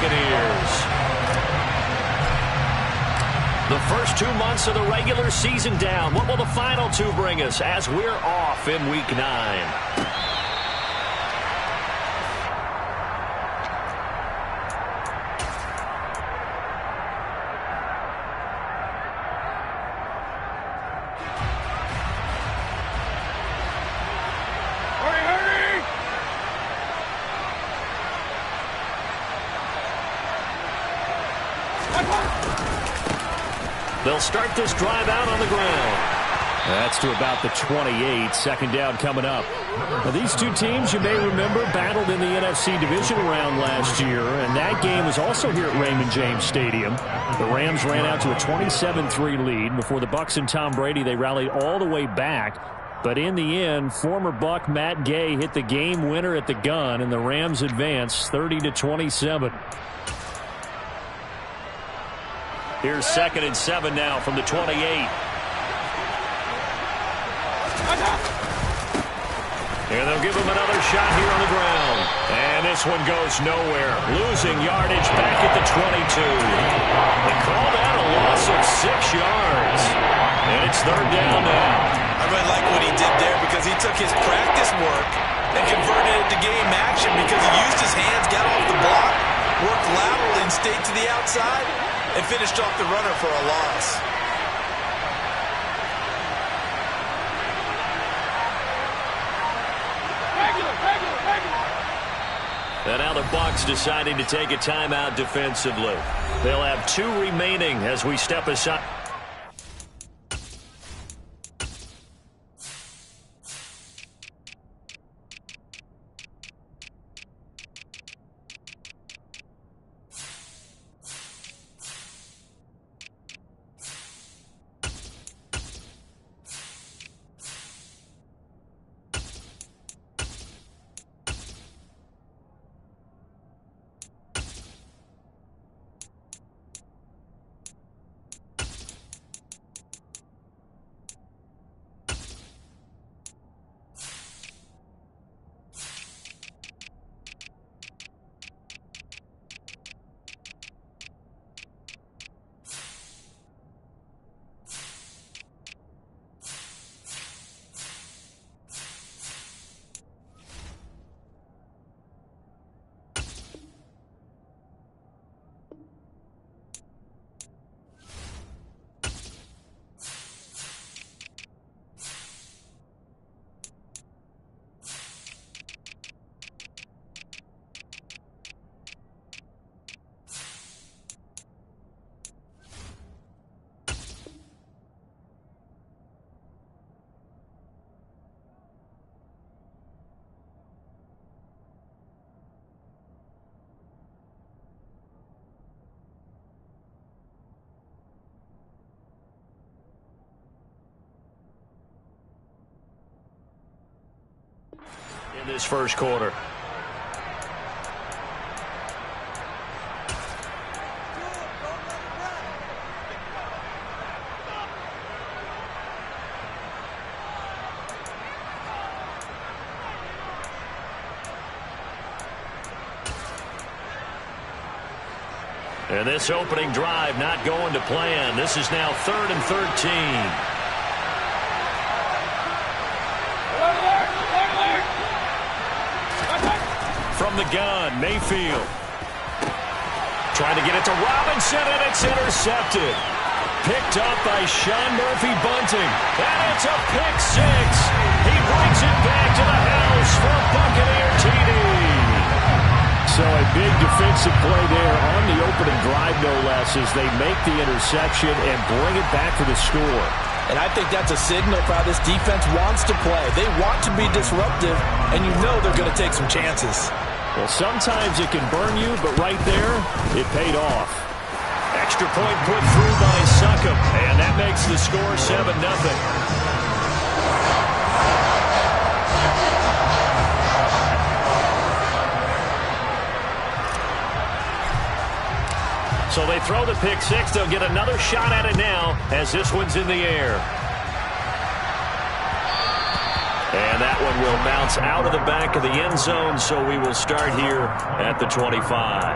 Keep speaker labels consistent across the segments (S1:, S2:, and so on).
S1: Buccaneers. The first 2 months of the regular season down. What will the final two bring us as we're off in Week 9? They'll start this drive out on the ground. That's to about the 28. Second down coming up. Now, these two teams, you may remember, battled in the NFC divisional round last year, and that game was also here at Raymond James Stadium. The Rams ran out to a 27-3 lead. Before the Bucs and Tom Brady, they rallied all the way back. But in the end, former Buck Matt Gay hit the game winner at the gun, and the Rams advance 30-27. Here's 2nd and 7 now from the 28. And they'll give him another shot here on the ground. And this one goes nowhere. Losing yardage back at the 22. They call that a loss of 6 yards. And it's 3rd down now.
S2: I really like what he did there because he took his practice work and converted it to game action because he used his hands, got off the block, worked laterally and stayed to the outside, and finished off the runner for a loss.
S1: And now the Bucs deciding to take a timeout defensively. They'll have 2 remaining as we step aside. In this first quarter. And this opening drive not going to plan. This is now 3rd and 13. From the gun, Mayfield. Trying to get it to Robinson, and it's intercepted. Picked up by Sean Murphy-Bunting. And it's a pick 6. He brings it back to the house for a Buccaneer TD. So a big defensive play there on the opening drive, no less, as they make the interception and bring it back for the score.
S2: And I think that's a signal for how this defense wants to play. They want to be disruptive, and you know they're going to take some chances.
S1: Well, sometimes it can burn you, but right there, it paid off. Extra point put through by Succop, and that makes the score 7-0. So they throw the pick 6. They'll get another shot at it now as this one's in the air. And that one will bounce out of the back of the end zone, so we will start here at the 25.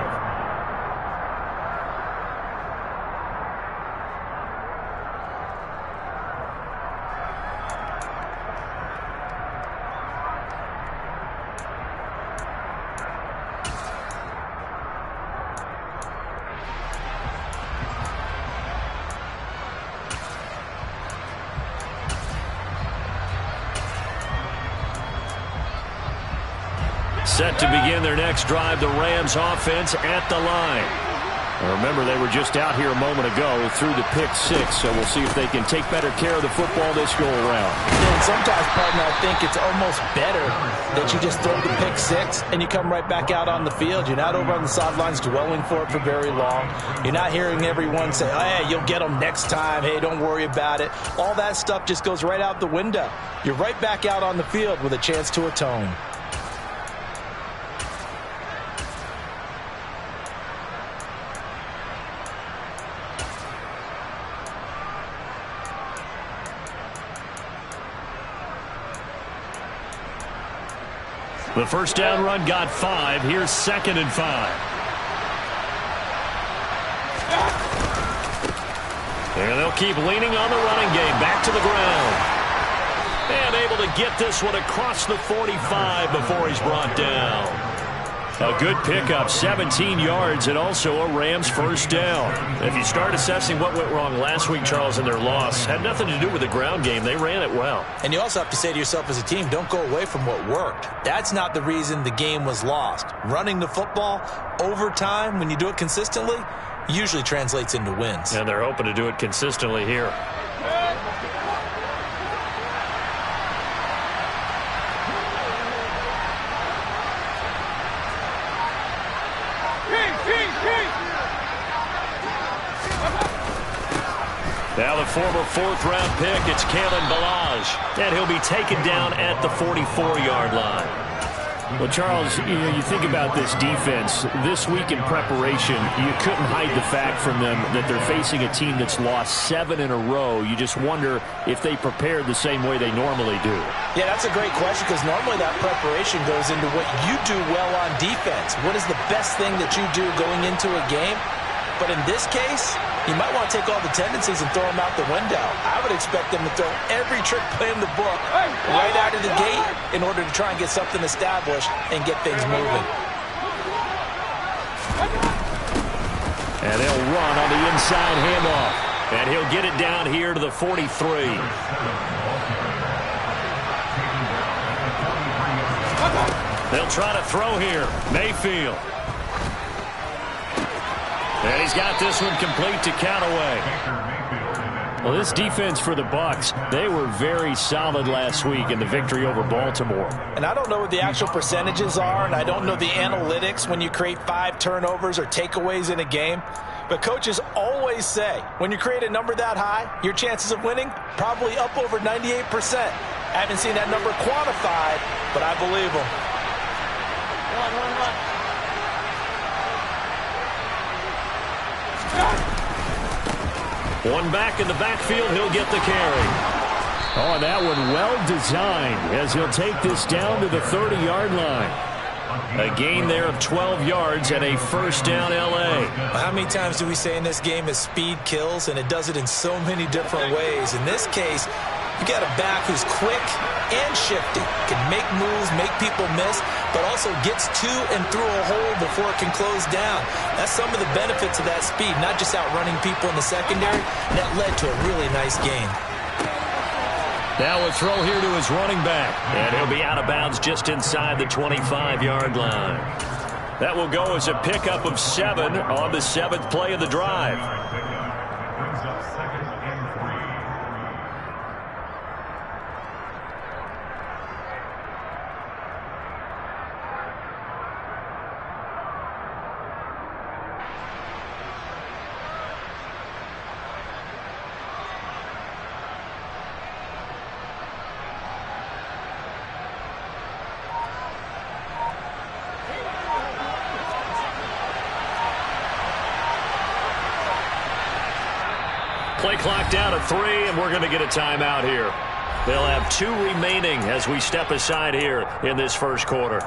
S1: Set to begin their next drive, the Rams offense at the line. Now remember, they were just out here a moment ago through the pick six, so we'll see if they can take better care of the football this go around.
S3: And sometimes, partner, I think it's almost better that you just throw the pick six and you come right back out on the field. You're not over on the sidelines dwelling for it for very long. You're not hearing everyone say, oh, hey, you'll get them next time. Hey, don't worry about it. All that stuff just goes right out the window. You're right back out on the field with a chance to atone.
S1: The first down run got 5. Here's 2nd and 5. And they'll keep leaning on the running game. Back to the ground. And able to get this one across the 45 before he's brought down. A good pickup, 17 yards, and also a Rams first down. If you start assessing what went wrong last week, Charles, in their loss, had nothing to do with the ground game. They ran it well.
S3: And you also have to say to yourself as a team, don't go away from what worked. That's not the reason the game was lost. Running the football over time, when you do it consistently, usually translates into wins.
S1: And they're hoping to do it consistently here. Now the former 4th-round pick, it's Kalen Ballage. And he'll be taken down at the 44-yard line. Well, Charles, you think about this defense. This week in preparation, you couldn't hide the fact from them that they're facing a team that's lost 7 in a row. You just wonder if they prepared the same way they normally do.
S3: Yeah, that's a great question because normally that preparation goes into what you do well on defense. What is the best thing that you do going into a game? But in this case, you might want to take all the tendencies and throw them out the window. I would expect them to throw every trick play in the book right out of the gate in order to try and get something established and get things moving.
S1: And they'll run on the inside handoff. And he'll get it down here to the 43. They'll try to throw here. Mayfield. And he's got this one complete to Callaway. Well, this defense for the Bucs, they were very solid last week in the victory over Baltimore.
S3: And I don't know what the actual percentages are, and I don't know the analytics when you create 5 turnovers or takeaways in a game. But coaches always say, when you create a number that high, your chances of winning probably up over 98%. I haven't seen that number quantified, but I believe them.
S1: One back in the backfield, he'll get the carry. Oh, and that one well designed as he'll take this down to the 30-yard line. A gain there of 12 yards and a first down L.A.
S3: How many times do we say in this game is speed kills, and it does it in so many different ways. In this case, you got a back who's quick and shifty, can make moves, make people miss, but also gets to and through a hole before it can close down. That's some of the benefits of that speed, not just outrunning people in the secondary. That led to a really nice game.
S1: Now a throw here to his running back, and he'll be out of bounds just inside the 25-yard line. That will go as a pickup of 7 on the 7th play of the drive. Play clock down to 3, and we're going to get a timeout here. They'll have 2 remaining as we step aside here in this first quarter.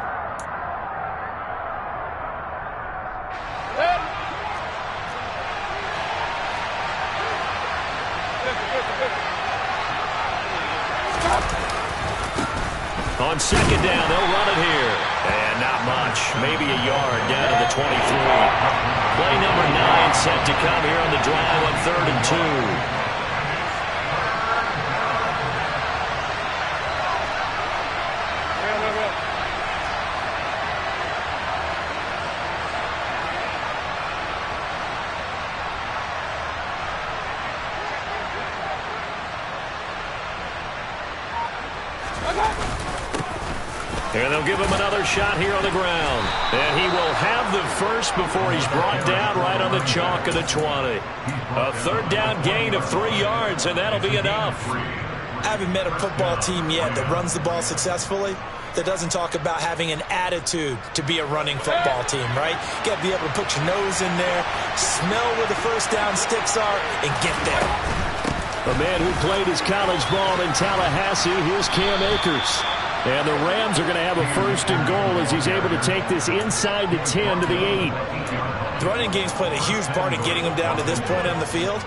S1: On second down, they'll run it here. And not much. Maybe a yard down to the 23. Play number 9 set to come here on the drive on 3rd and 2. And they'll give him another shot here on the ground. And he will have the first before he's brought down right on the chalk of the 20. A third down gain of 3 yards, and that'll be enough.
S3: I haven't met a football team yet that runs the ball successfully that doesn't talk about having an attitude to be a running football team, right? You got to be able to put your nose in there, smell where the first down sticks are, and get there.
S1: A man who played his college ball in Tallahassee, here's Cam Akers. And the Rams are going to have a first and goal as he's able to take this inside the 10 to the 8.
S3: The running game's played a huge part in getting him down to this point on the field.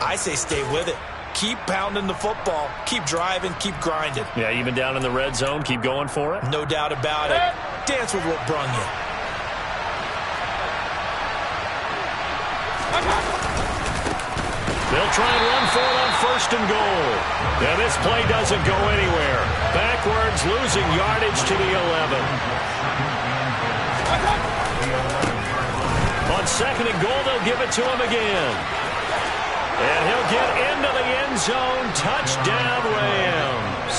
S3: I say stay with it. Keep pounding the football. Keep driving. Keep grinding.
S1: Yeah, even down in the red zone, keep going for it.
S3: No doubt about it. Dance with what brung you.
S1: They'll try and run for it on first and goal. And this play doesn't go anywhere. Backwards, losing yardage to the 11. On second and goal, they'll give it to him again. And he'll get into the end zone. Touchdown, Rams.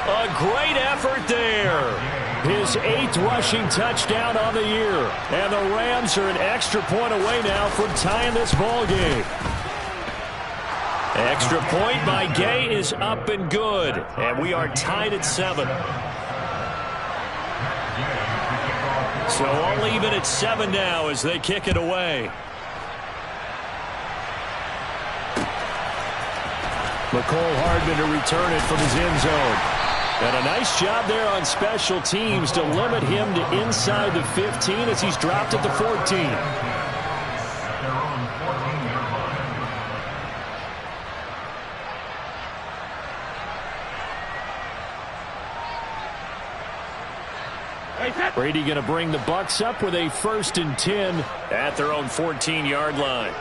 S1: A great effort there. His 8th rushing touchdown on the year. And the Rams are an extra point away now from tying this ball game. Extra point by Gay is up and good. And we are tied at 7. So all even at 7 now as they kick it away. McCole Hardman to return it from his end zone. And a nice job there on special teams to limit him to inside the 15 as he's dropped at the 14. Brady going to bring the Bucs up with a 1st and 10 at their own 14-yard line.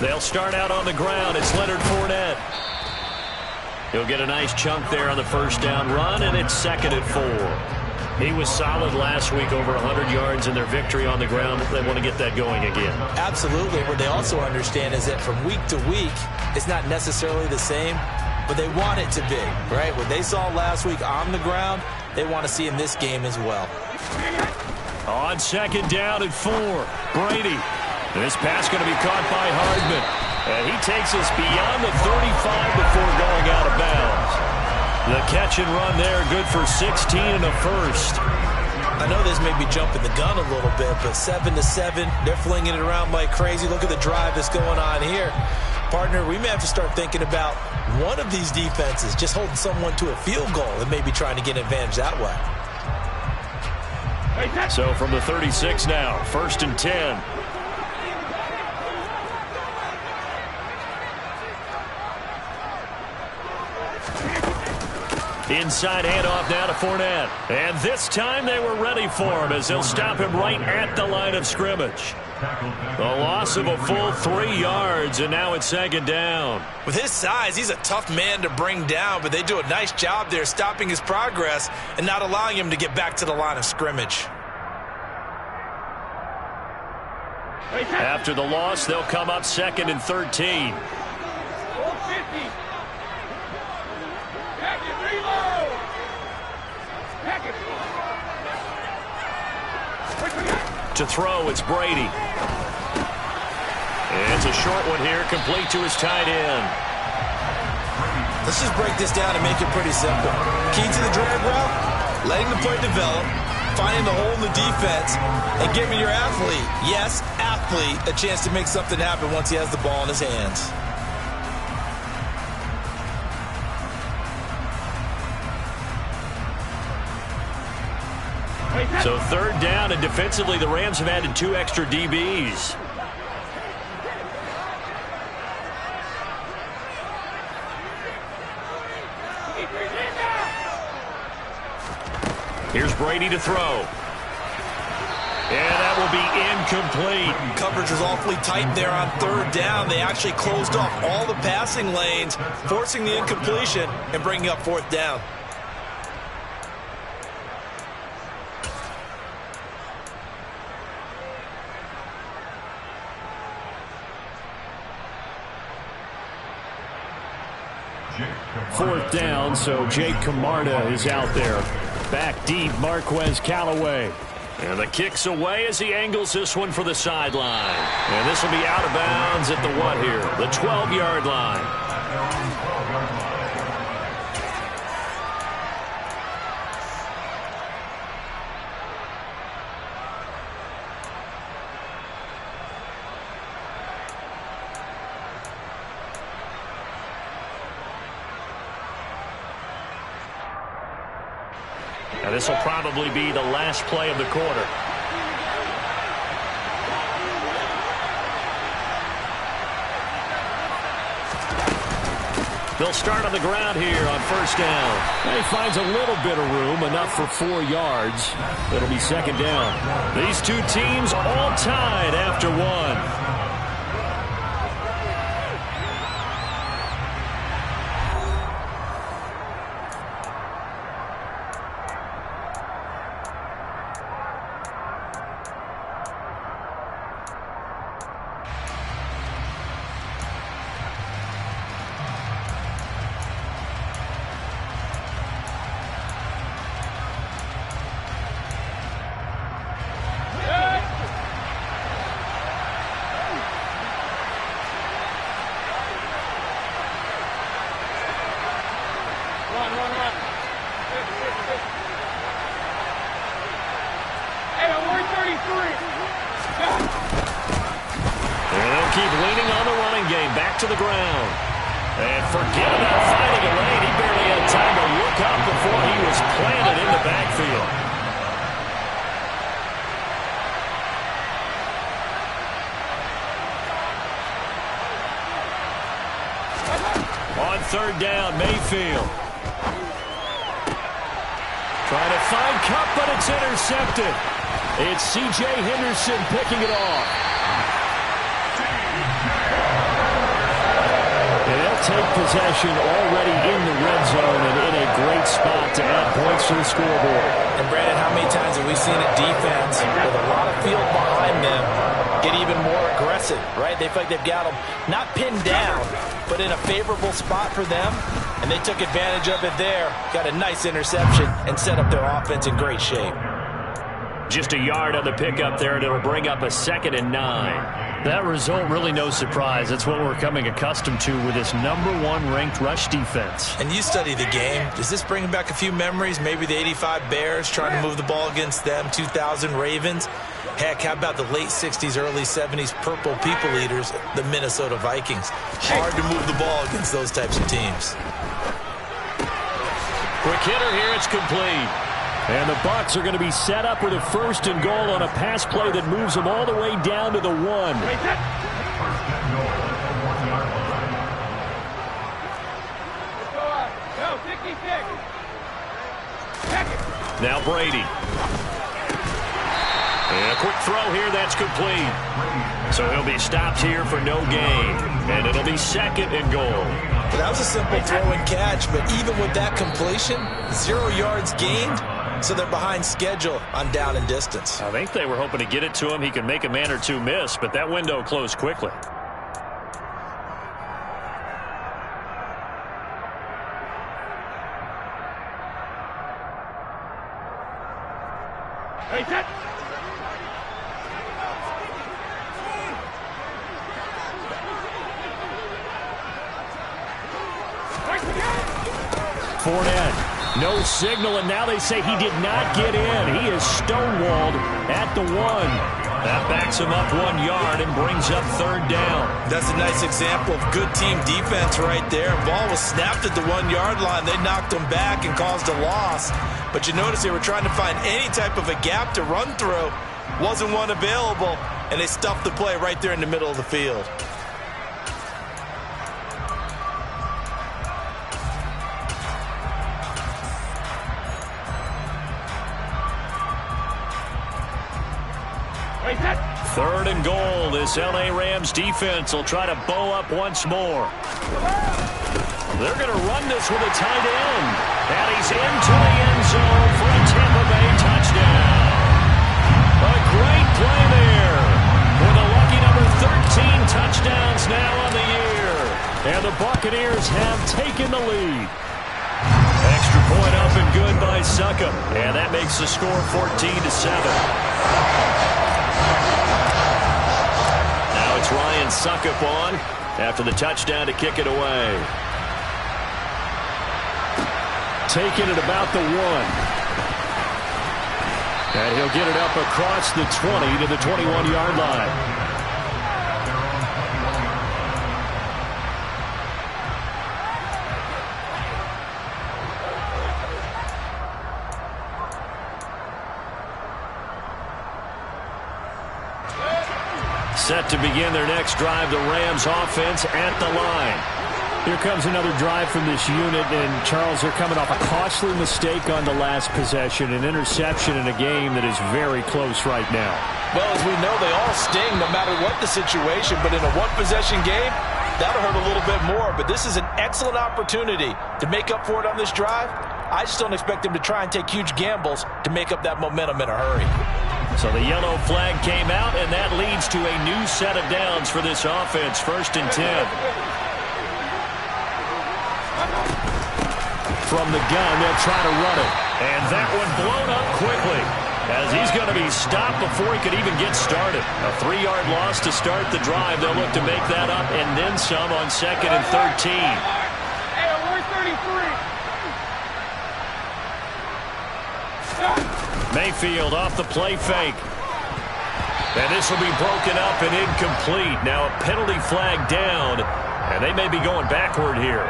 S1: They'll start out on the ground. It's Leonard Fournette. He'll get a nice chunk there on the first down run, and it's 2nd and 4. He was solid last week, over 100 yards in their victory on the ground. They want to get that going again.
S3: Absolutely. What they also understand is that from week to week, it's not necessarily the same, but they want it to be, right? What they saw last week on the ground, they want to see in this game as well.
S1: On 2nd down and 4, Brady. This pass going to be caught by Hardman. And he takes us beyond the 35 before going out of bounds. The catch and run there, good for 16 and a first.
S3: I know this may be jumping the gun a little bit, but 7-7, they're flinging it around like crazy. Look at the drive that's going on here. Partner, we may have to start thinking about one of these defenses just holding someone to a field goal and maybe trying to get an advantage that way.
S1: So from the 36 now, 1st and 10. Inside handoff now to Fournette. And this time they were ready for him as they'll stop him right at the line of scrimmage. The loss of a full 3 yards, and now it's 2nd down.
S3: With his size, he's a tough man to bring down, but they do a nice job there stopping his progress and not allowing him to get back to the line of scrimmage.
S1: After the loss, they'll come up 2nd and 13. To throw, it's Brady. And it's a short one here, complete to his tight end.
S3: Let's just break this down and make it pretty simple. Key to the drag route, letting the play develop, finding the hole in the defense, and giving your athlete, yes, athlete, a chance to make something happen once he has the ball in his hands.
S1: So 3rd down, and defensively the Rams have added 2 extra DBs. Here's Brady to throw. And that will be incomplete.
S3: Coverage was awfully tight there on 3rd down. They actually closed off all the passing lanes, forcing the incompletion and bringing up 4th down.
S1: 4th down, so Jake Camarda is out there. Back deep, Marquez Callaway. And the kick's away as he angles this one for the sideline. And this will be out of bounds at the what here? The 12-yard line. And this will probably be the last play of the quarter. They'll start on the ground here on 1st down. And he finds a little bit of room, enough for 4 yards. It'll be 2nd down. These two teams all tied after 1. Keep leaning on the running game. Back to the ground. And forget about finding a lane. He barely had time to look up before he was planted in the backfield. On 3rd down, Mayfield. Trying to find Cup, but it's intercepted. It's C.J. Henderson picking it off. Take possession already in the red zone and in a great spot to add points to the scoreboard.
S3: And Brandon, how many times have we seen a defense with a lot of field behind them get even more aggressive, right? They feel like they've got them not pinned down, but in a favorable spot for them, and they took advantage of it there, got a nice interception, and set up their offense in great shape.
S1: Just a yard on the pickup there, and it'll bring up a 2nd and 9. That result, really no surprise. That's what we're coming accustomed to with this #1 ranked rush defense.
S3: And you study the game. Does this bring back a few memories? Maybe the 85 Bears trying to move the ball against them, 2000 Ravens. Heck, how about the late 60s, early 70s Purple People Eaters, the Minnesota Vikings? Hard to move the ball against those types of teams.
S1: Quick hitter here, it's complete. And the Bucs are going to be set up with a 1st and goal on a pass play that moves them all the way down to the 1. Now Brady. And a quick throw here, that's complete. So he'll be stopped here for no gain. And it'll be 2nd and goal.
S3: That was a simple throw and catch, but even with that completion, 0 yards gained. So they're behind schedule on down and distance.
S1: I think they were hoping to get it to him. He could make a man or two miss, but that window closed quickly. Hey, set. Fournette. No signal, and now they say he did not get in. He is stonewalled at the 1. That backs him up 1 yard and brings up 3rd down.
S3: That's a nice example of good team defense right there. Ball was snapped at the 1 yard line. They knocked him back and caused a loss. But you notice they were trying to find any type of a gap to run through. Wasn't one available, and they stuffed the play right there in the middle of the field.
S1: Third and goal. This L.A. Rams defense will try to bow up once more. They're going to run this with a tight end. And he's into the end zone for a Tampa Bay touchdown. A great play there. For the lucky number 13 touchdowns now on the year. And the Buccaneers have taken the lead. Extra point up and good by Succop. And that makes the score 14-7. Now it's Ryan Succop on after the touchdown to kick it away. Taking it about the 1. And he'll get it up across the 20 to the 21-yard line. Set to begin their next drive, the Rams offense at the line. Here comes another drive from this unit, and Charles, they're coming off a costly mistake on the last possession, an interception in a game that is very close right now.
S3: Well, as we know, they all sting no matter what the situation, but in a one-possession game, that'll hurt a little bit more. But this is an excellent opportunity to make up for it on this drive. I just don't expect them to try and take huge gambles to make up that momentum in a hurry.
S1: So the yellow flag came out, and that leads to a new set of downs for this offense. 1st and 10. From the gun, they'll try to run it. And that one blown up quickly, as he's going to be stopped before he could even get started. A 3-yard loss to start the drive. They'll look to make that up and then some on 2nd and 13.
S4: Hey, we're 33.
S1: Mayfield off the play fake. And this will be broken up and incomplete. Now a penalty flag down, and they may be going backward here.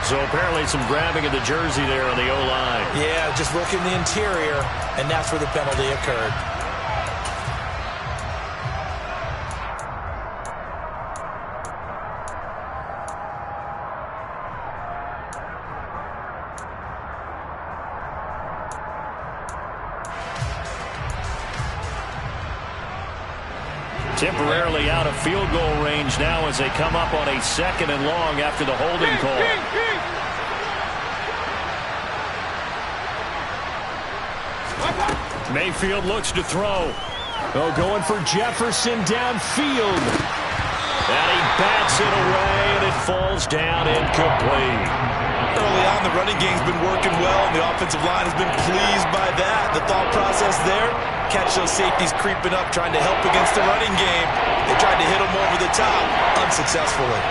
S1: So apparently some grabbing of the jersey there on the O-line.
S3: Yeah, just working the interior, and that's where the penalty occurred.
S1: Temporarily out of field goal range now as they come up on a 2nd and long after the holding call. Mayfield looks to throw. Oh, going for Jefferson downfield. And he bats it away, and it falls down incomplete.
S2: Early on, the running game's been working well, and the offensive line has been pleased by that. The thought process there, catch those safeties creeping up, trying to help against the running game. They tried to hit them over the top, unsuccessfully.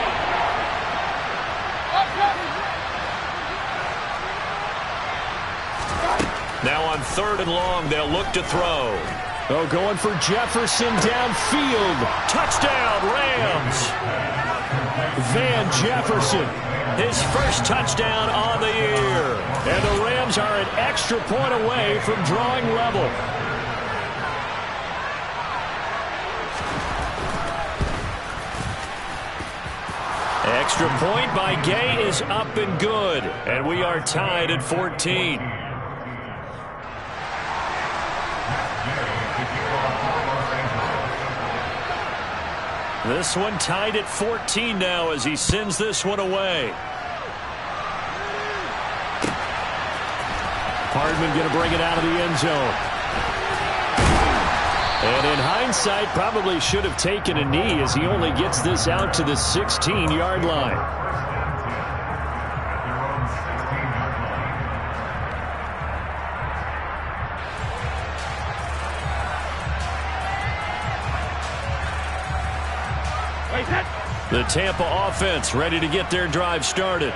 S1: Now on 3rd and long, they'll look to throw. Oh, going for Jefferson downfield. Touchdown, Rams. Van Jefferson, his first touchdown on the year. And the Rams are an extra point away from drawing level. Extra point by Gay is up and good. And we are tied at 14. This one tied at 14 now as he sends this one away. Hardman going to bring it out of the end zone. And in hindsight, probably should have taken a knee as he only gets this out to the 16-yard line. The Tampa offense ready to get their drive started.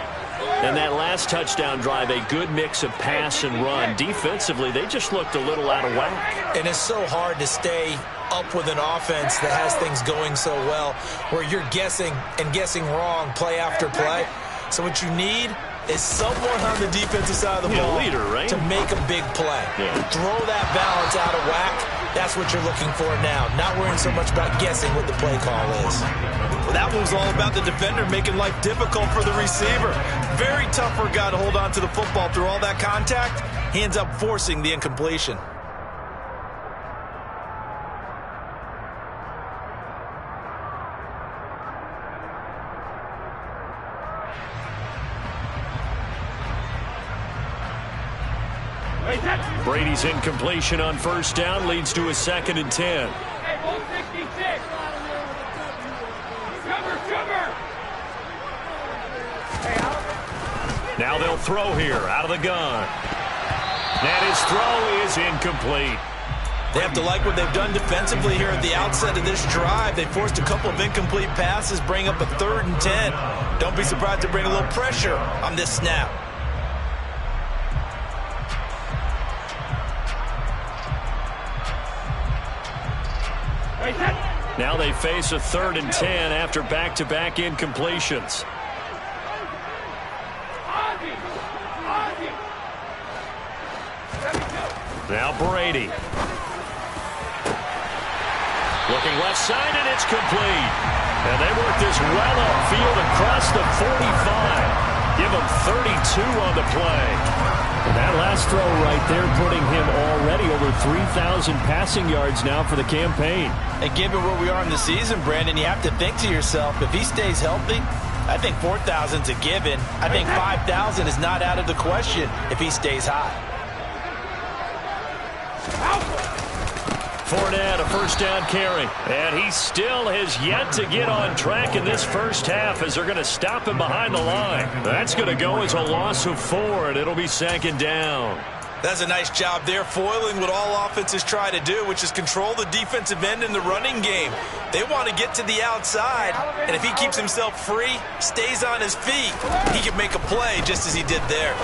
S1: And that last touchdown drive, a good mix of pass and run. Defensively, they just looked a little out of whack.
S3: And it's so hard to stay up with an offense that has things going so well, where you're guessing and guessing wrong play after play. So what you need is someone on the defensive side of the ball
S1: leader, right?
S3: to make a big play.
S1: Yeah.
S3: Throw that balance out of whack. That's what you're looking for now. Not worrying so much about guessing what the play call is.
S2: Well, that one was all about the defender making life difficult for the receiver. Very tough for a guy to hold on to the football through all that contact. He ends up forcing the incompletion.
S1: Brady's incompletion on first down leads to a 2nd and 10.
S4: Hey, 166. Cover.
S1: Now they'll throw here out of the gun. And his throw is incomplete.
S3: They have to like what they've done defensively here at the outset of this drive. They forced a couple of incomplete passes, bring up a 3rd and 10. Don't be surprised to bring a little pressure on this snap.
S1: Now they face a 3rd and 10 after back-to-back incompletions. Now Brady. Looking left side, and it's complete. And they work this well upfield across the 45. Give him 32 on the play. And that last throw right there putting him already over 3,000 passing yards now for the campaign.
S3: And given where we are in the season, Brandon, you have to think to yourself, if he stays healthy, I think 4,000's a given. I think 5,000 is not out of the question if he stays hot.
S1: Fournette, a first down carry. And he still has yet to get on track in this first half as they're going to stop him behind the line. That's going to go as a loss of 4, and it'll be 2nd down.
S3: That's a nice job there, foiling what all offenses try to do, which is control the defensive end in the running game. They want to get to the outside, and if he keeps himself free, stays on his feet, he can make a play just as he did there.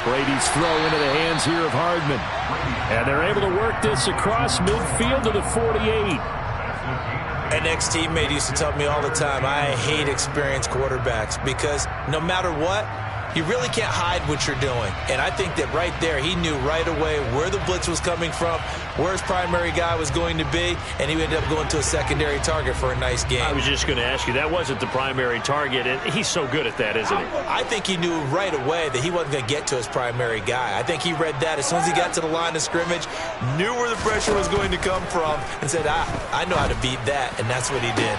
S1: Brady's throw into the hands here of Hardman. And they're able to work this across midfield to the 48.
S3: An ex-teammate used to tell me all the time, I hate experienced quarterbacks because no matter what, you really can't hide what you're doing. And I think that right there, he knew right away where the blitz was coming from, where his primary guy was going to be, and he ended up going to a secondary target for a nice game.
S1: I was just going to ask you, that wasn't the primary target, and he's so good at that, isn't he?
S3: I think he knew right away that he wasn't going to get to his primary guy. I think he read that as soon as he got to the line of scrimmage, knew where the pressure was going to come from, and said, I know how to beat that, and that's what he did.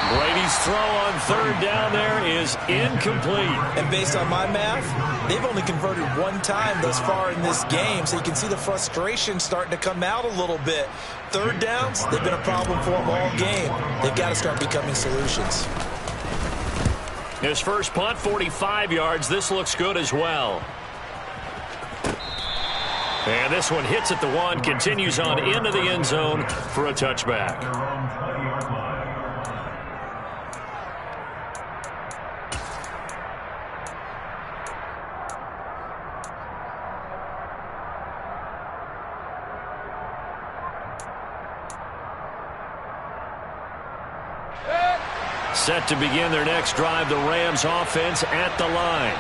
S1: Brady's throw on 3rd down there is incomplete.
S3: And based on my math, they've only converted 1 time thus far in this game, so you can see the frustration starting to come out a little bit. 3rd downs, they've been a problem for them all game. They've got to start becoming solutions.
S1: His first punt, 45 yards. This looks good as well. And this one hits at the 1, continues on into the end zone for a touchback. Set to begin their next drive, the Rams offense at the line.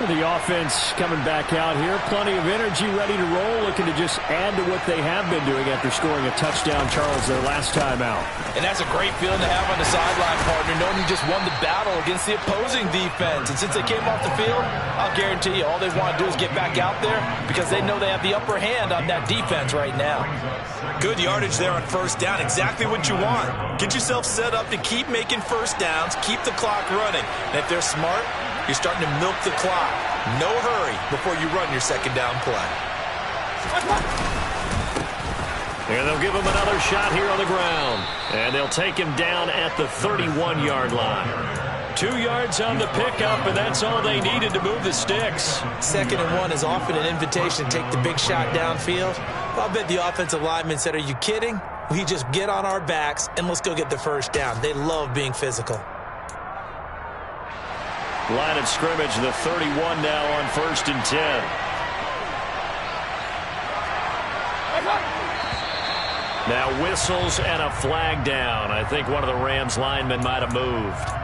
S1: The offense coming back out here. Plenty of energy, ready to roll, looking to just add to what they have been doing after scoring a touchdown, Charles, their last time out.
S3: And that's a great feeling to have on the sideline, partner, knowing you just won the battle against the opposing defense. And since they came off the field, I'll guarantee you all they want to do is get back out there because they know they have the upper hand on that defense right now. Good yardage there on 1st down, exactly what you want. Get yourself set up to keep making 1st downs, keep the clock running. And if they're smart, you're starting to milk the clock. No hurry before you run your 2nd down play.
S1: And they'll give him another shot here on the ground. And they'll take him down at the 31-yard line. 2 yards on the pickup, and that's all they needed to move the sticks.
S3: 2nd and 1 is often an invitation to take the big shot downfield. Well, I bet the offensive lineman said, are you kidding? We just get on our backs and let's go get the 1st down. They love being physical.
S1: Line of scrimmage, the 31 now on 1st and 10. Now whistles and a flag down. I think one of the Rams linemen might have moved.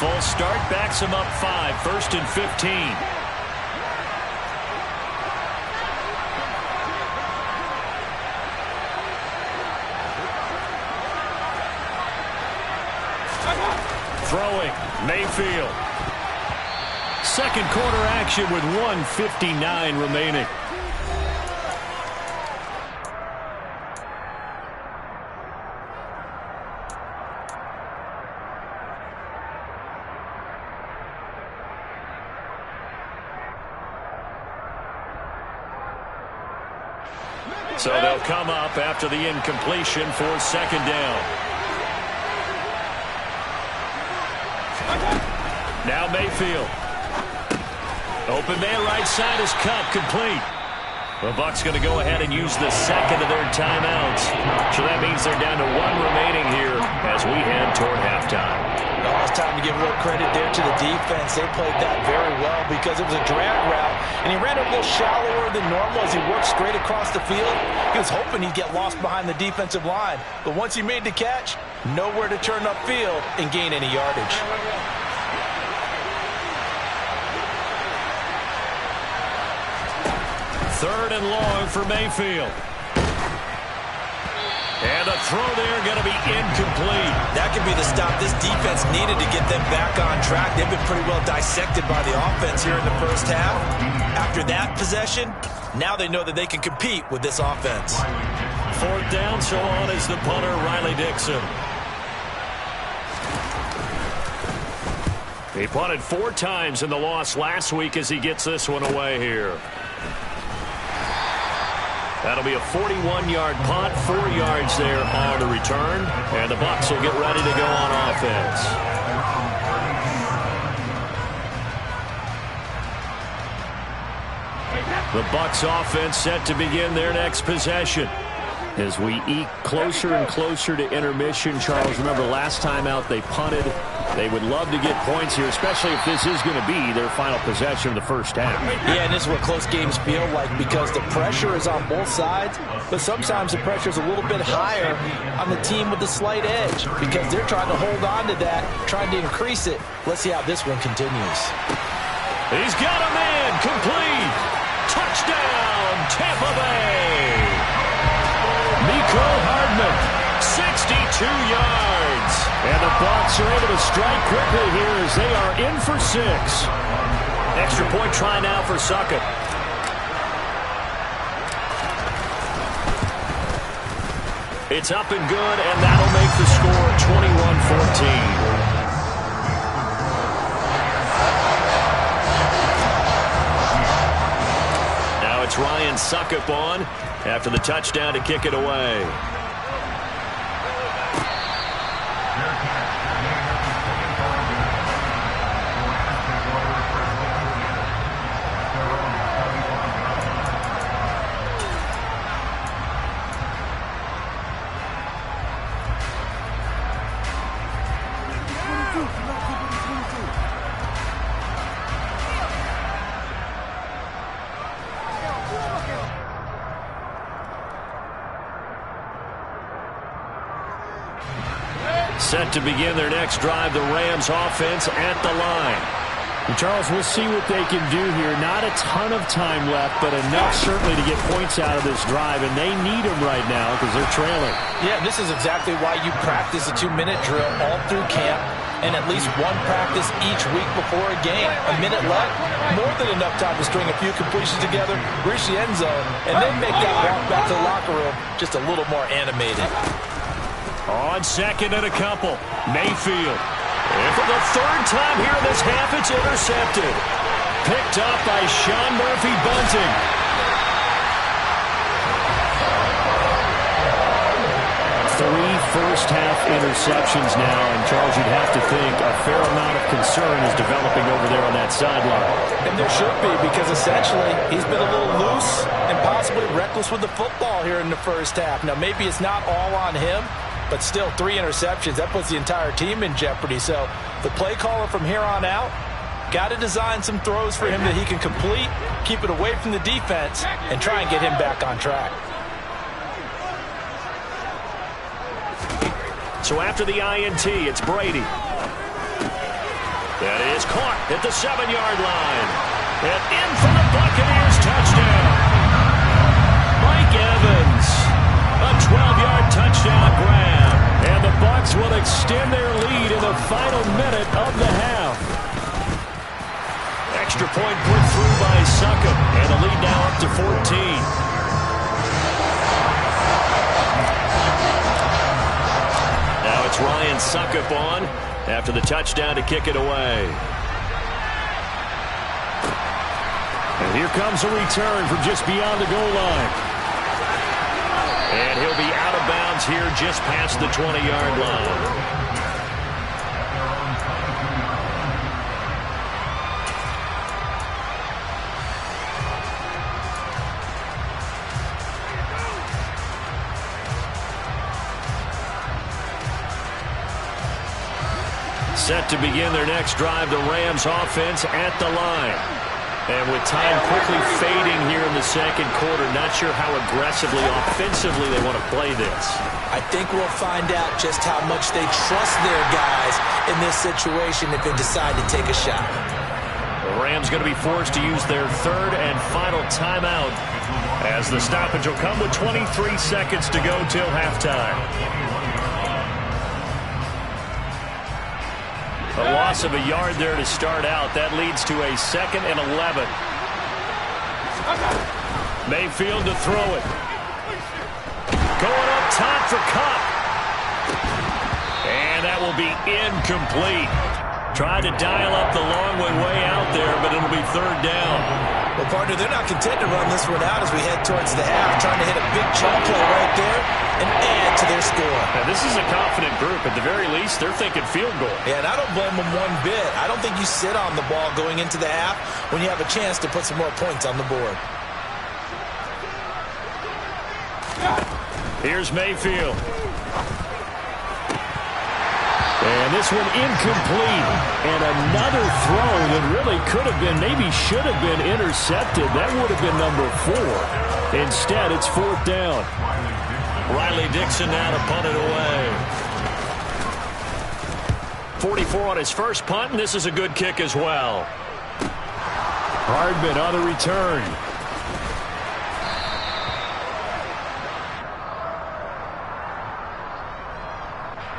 S1: false start backs him up 5, 1st and 15. Throwing, Mayfield. Second quarter action with 1:59 remaining. So they'll come up after the incompletion for 2nd down. Now Mayfield. Open man right side is cut, complete. The Bucs going to go ahead and use the second of their timeouts. So that means they're down to 1 remaining here as we head toward halftime.
S3: Oh, it's time to give a little credit there to the defense. They played that very well because it was a drag route, and he ran a little shallower than normal as he worked straight across the field. He was hoping he'd get lost behind the defensive line, but once he made the catch, nowhere to turn upfield and gain any yardage.
S1: Third and long for Mayfield. And a throw there going to be incomplete.
S2: That could be the stop this defense needed to get them back on track. They've been pretty well dissected by the offense here in the first half. After that possession, now they know that they can compete with this offense.
S1: 4th down, so on is the punter, Riley Dixon. He punted 4 times in the loss last week as he gets this one away here. That'll be a 41-yard punt, 4 yards there on the return, and the Bucs will get ready to go on offense. The Bucs offense set to begin their next possession. As we eke closer and closer to intermission, Charles, remember last time out they punted. They would love to get points here, especially if this is going to be their final possession of the first half.
S3: Yeah, and this is what close games feel like because the pressure is on both sides, but sometimes the pressure is a little bit higher on the team with the slight edge because they're trying to hold on to that, trying to increase it. Let's see how this one continues.
S1: He's got a man, complete. Touchdown, Tampa Bay. Miko Hardman, 62 yards. And the Bucs are able to strike quickly here as they are in for 6. Extra point try now for Suckett. It's up and good, and that'll make the score 21-14. Now it's Ryan Succop on after the touchdown to kick it away. Set to begin their next drive, the Rams offense at the line. And Charles, we'll see what they can do here. Not a ton of time left, but enough certainly to get points out of this drive, and they need them right now because they're trailing.
S3: Yeah, this is exactly why you practice a 2-minute drill all through camp and at least one practice each week before a game. A minute left, more than enough time to string a few completions together, reach the end zone, and then make that walk back to the locker room just a little more animated.
S1: On 2nd and a couple, Mayfield. And for the 3rd time here in this half, it's intercepted. Picked up by Sean Murphy-Bunting. 3 first-half interceptions now, and Charles, you'd have to think a fair amount of concern is developing over there on that sideline.
S3: And there should be, because essentially he's been a little loose and possibly reckless with the football here in the first half. Now, maybe it's not all on him, but still 3 interceptions. That puts the entire team in jeopardy. So the play caller from here on out got to design some throws for him that he can complete, keep it away from the defense, and try and get him back on track.
S1: So after the INT, it's Brady. That is caught at the 7-yard line. And in for the Buccaneers touchdown. Mike Evans, a 12-yard touchdown grab. And the Bucs will extend their lead in the final minute of the half. Extra point put through by Succop. And the lead now up to 14. Now it's Ryan Succop on after the touchdown to kick it away. And here comes a return from just beyond the goal line. And he'll be out of bounds here just past the 20-yard line. Set to begin their next drive, the Rams offense at the line. And with time quickly fading here in the second quarter, not sure how aggressively, offensively they want to play this.
S3: I think we'll find out just how much they trust their guys in this situation if they decide to take a shot.
S1: The Rams going to be forced to use their third and final timeout as the stoppage will come with 23 seconds to go till halftime. A loss of a yard there to start out. That leads to a 2nd and 11. Mayfield to throw it. Going up top for Kupp. And that will be incomplete. Tried to dial up the long way out there, but it'll be 3rd down.
S3: Well, partner, they're not content to run this one out as we head towards the half, trying to hit a big chunk play right there and add to their score.
S1: Now, this is a confident group. At the very least, they're thinking field goal.
S3: Yeah, and I don't blame them one bit. I don't think you sit on the ball going into the half when you have a chance to put some more points on the board.
S1: Here's Mayfield. And this one incomplete. And another throw that really could have been, maybe should have been intercepted. That would have been number 4. Instead, it's 4th down. Riley Dixon now to punt it away. 44 on his first punt, and this is a good kick as well. Hardman on the return.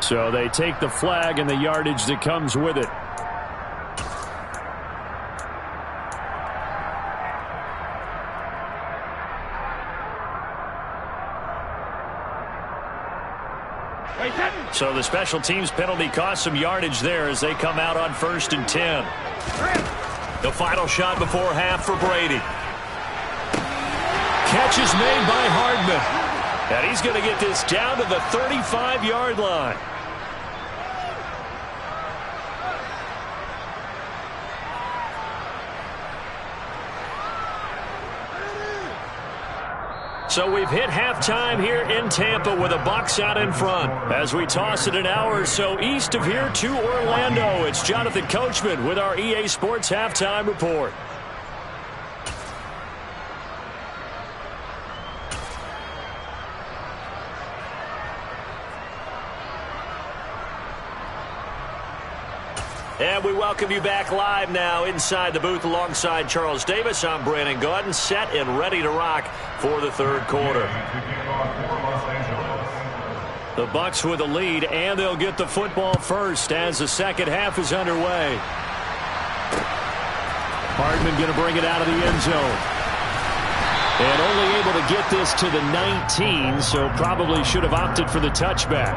S1: So they take the flag and the yardage that comes with it. So the special teams penalty cost some yardage there as they come out on 1st and 10. The final shot before half for Brady. Catch is made by Hardman. And he's going to get this down to the 35-yard line. So we've hit halftime here in Tampa with the Bucs out in front. As we toss it an hour or so east of here to Orlando, it's Jonathan Coachman with our EA Sports Halftime Report. And we welcome you back live now inside the booth alongside Charles Davis. I'm Brandon Gaudin, set and ready to rock for the 3rd quarter. The Bucs with the lead, and they'll get the football first as the second half is underway. Hardman going to bring it out of the end zone. And only able to get this to the 19, so probably should have opted for the touchback.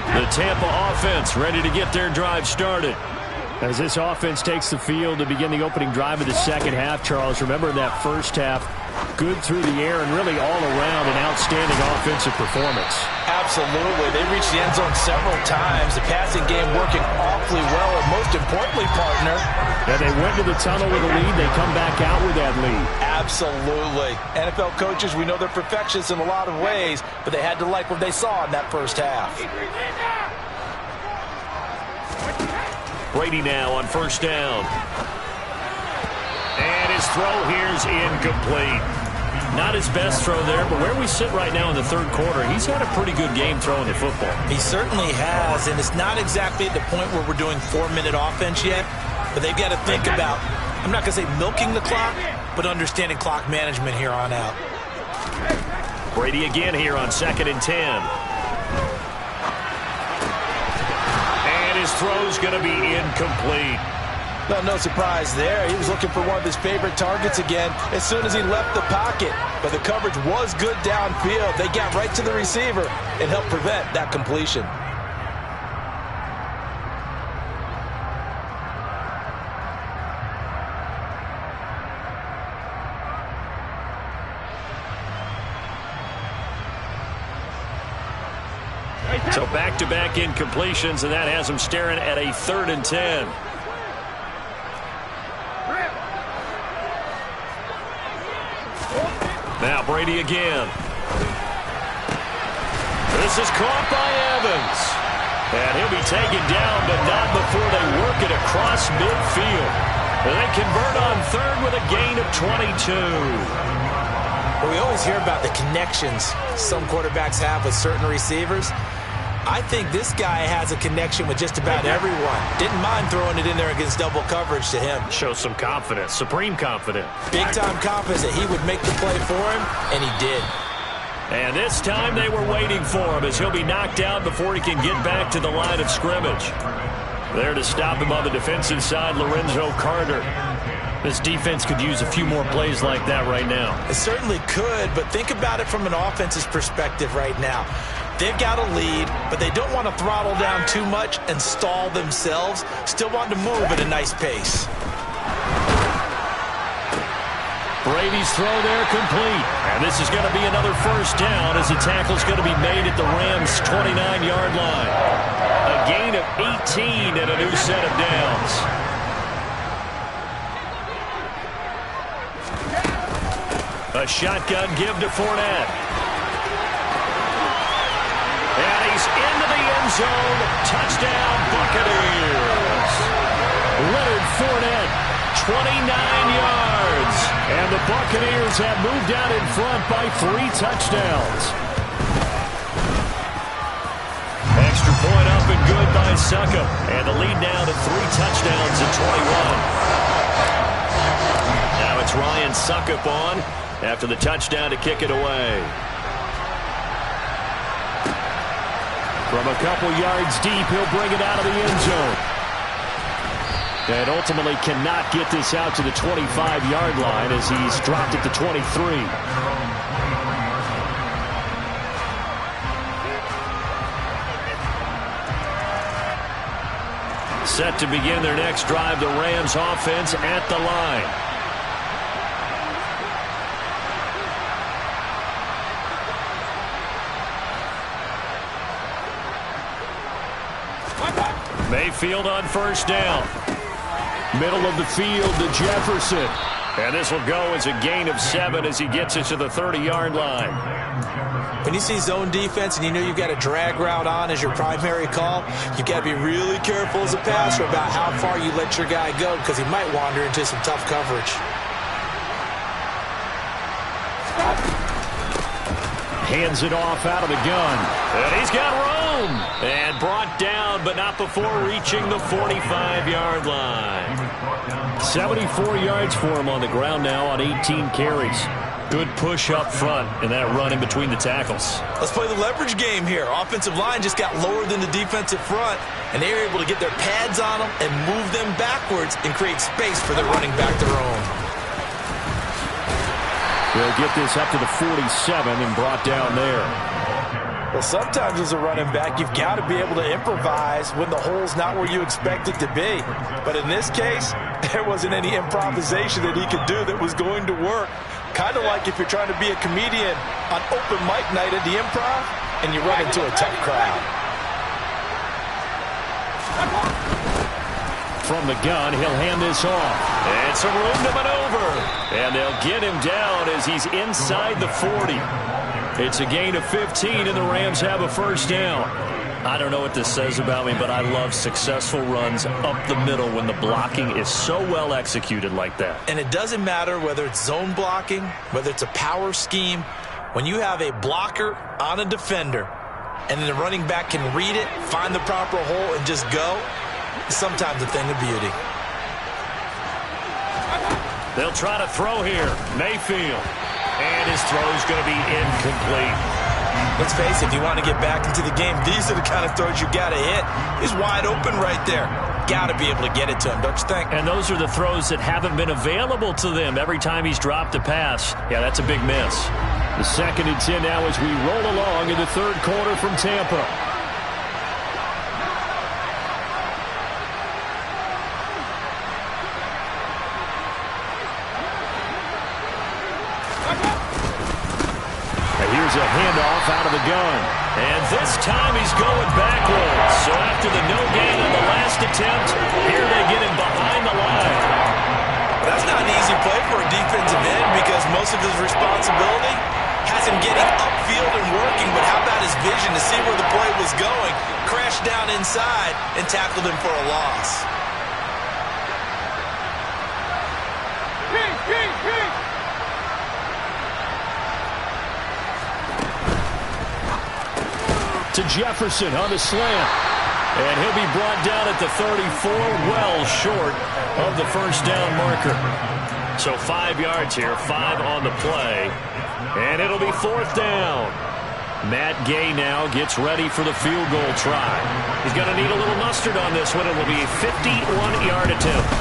S1: The Tampa offense ready to get their drive started. As this offense takes the field to begin the opening drive of the second half, Charles, remember in that first half, good through the air and really all around an outstanding offensive performance.
S3: Absolutely. They reached the end zone several times. The passing game working awfully well, and most importantly, partner,
S1: yeah, they went to the tunnel with a lead. They come back out with that lead.
S3: Absolutely. NFL coaches, we know they're perfectionists in a lot of ways, but they had to like what they saw in that first half.
S1: Brady now on first down. And his throw here's incomplete. Not his best throw there, but where we sit right now in the third quarter, he's had a pretty good game throwing the football.
S3: He certainly has, and it's not exactly at the point where we're doing 4-minute offense yet, but they've got to think about, I'm not going to say milking the clock, but understanding clock management here on out.
S1: Brady again here on 2nd and 10. And his throw's going to be incomplete.
S3: Well, no surprise there. He was looking for one of his favorite targets again as soon as he left the pocket. But the coverage was good downfield. They got right to the receiver and helped prevent that completion.
S1: So back-to-back incompletions, and that has him staring at a 3rd and 10. Now Brady again. This is caught by Evans. And he'll be taken down, but not before they work it across midfield. And they convert on 3rd with a gain of 22.
S3: Well, we always hear about the connections some quarterbacks have with certain receivers. I think this guy has a connection with just about everyone. Didn't mind throwing it in there against double coverage to him.
S1: Shows some confidence, supreme confidence.
S3: Big-time confidence that he would make the play for him, and he did.
S1: And this time they were waiting for him as he'll be knocked out before he can get back to the line of scrimmage. There to stop him on the defensive side, Lorenzo Carter. This defense could use a few more plays like that right now.
S3: It certainly could, but think about it from an offense's perspective right now. They've got a lead, but they don't want to throttle down too much and stall themselves. Still want to move at a nice pace.
S1: Brady's throw there complete. And this is going to be another first down as the tackle's going to be made at the Rams' 29-yard line. A gain of 18 and a new set of downs. A shotgun give to Fournette. And he's into the end zone. Touchdown, Buccaneers. Leonard Fournette, 29 yards. And the Buccaneers have moved out in front by 3 touchdowns. Extra point up and good by Succop. And the lead now to 3 touchdowns at 21. Now it's Ryan Succop on after the touchdown to kick it away. From a couple yards deep, he'll bring it out of the end zone. And ultimately cannot get this out to the 25-yard line as he's dropped it to 23. Set to begin their next drive, the Rams offense at the line. Mayfield on first down. Middle of the field to Jefferson. And this will go as a gain of 7 as he gets it to the 30-yard line.
S3: When you see zone defense and you know you've got a drag route on as your primary call, you've got to be really careful as a passer about how far you let your guy go because he might wander into some tough coverage.
S1: Hands it off out of the gun. And he's got room. And brought down, but not before reaching the 45-yard line. 74 yards for him on the ground now on 18 carries. Good push up front and that run in between the tackles.
S3: Let's play the leverage game here. Offensive line just got lower than the defensive front, and they were able to get their pads on them and move them backwards and create space for their running back their own.
S1: They'll get this up to the 47 and brought down there.
S3: Well, sometimes as a running back, you've got to be able to improvise when the hole's not where you expect it to be. But in this case, there wasn't any improvisation that he could do that was going to work. Kind of like if you're trying to be a comedian on open mic night at the Improv and you run into a tough crowd.
S1: From the gun, he'll hand this off. And some room to maneuver. And they'll get him down as he's inside the 40. It's a gain of 15, and the Rams have a first down. I don't know what this says about me, but I love successful runs up the middle when the blocking is so well executed like that.
S3: And it doesn't matter whether it's zone blocking, whether it's a power scheme. When you have a blocker on a defender and then the running back can read it, find the proper hole, and just go, it's sometimes a thing of beauty.
S1: They'll try to throw here. Mayfield. And his throw's going to be incomplete.
S3: Let's face it, if you want to get back into the game, these are the kind of throws you got to hit. He's wide open right there. Got to be able to get it to him, don't you think?
S1: And those are the throws that haven't been available to them every time he's dropped a pass. Yeah, that's a big miss. The 2nd and 10 now as we roll along in the 3rd quarter from Tampa. Here's a handoff out of the gun. And this time he's going backwards. So after the no gain on the last attempt, here they get him behind the line.
S3: That's not an easy play for a defensive end because most of his responsibility has him getting upfield and working. But how about his vision to see where the play was going? Crashed down inside and tackled him for a loss.
S1: To Jefferson on the slant. And he'll be brought down at the 34, well short of the first down marker. So 5 yards here, 5 on the play. And it'll be 4th down. Matt Gay now gets ready for the field goal try. He's going to need a little mustard on this one. It will be a 51-yard attempt.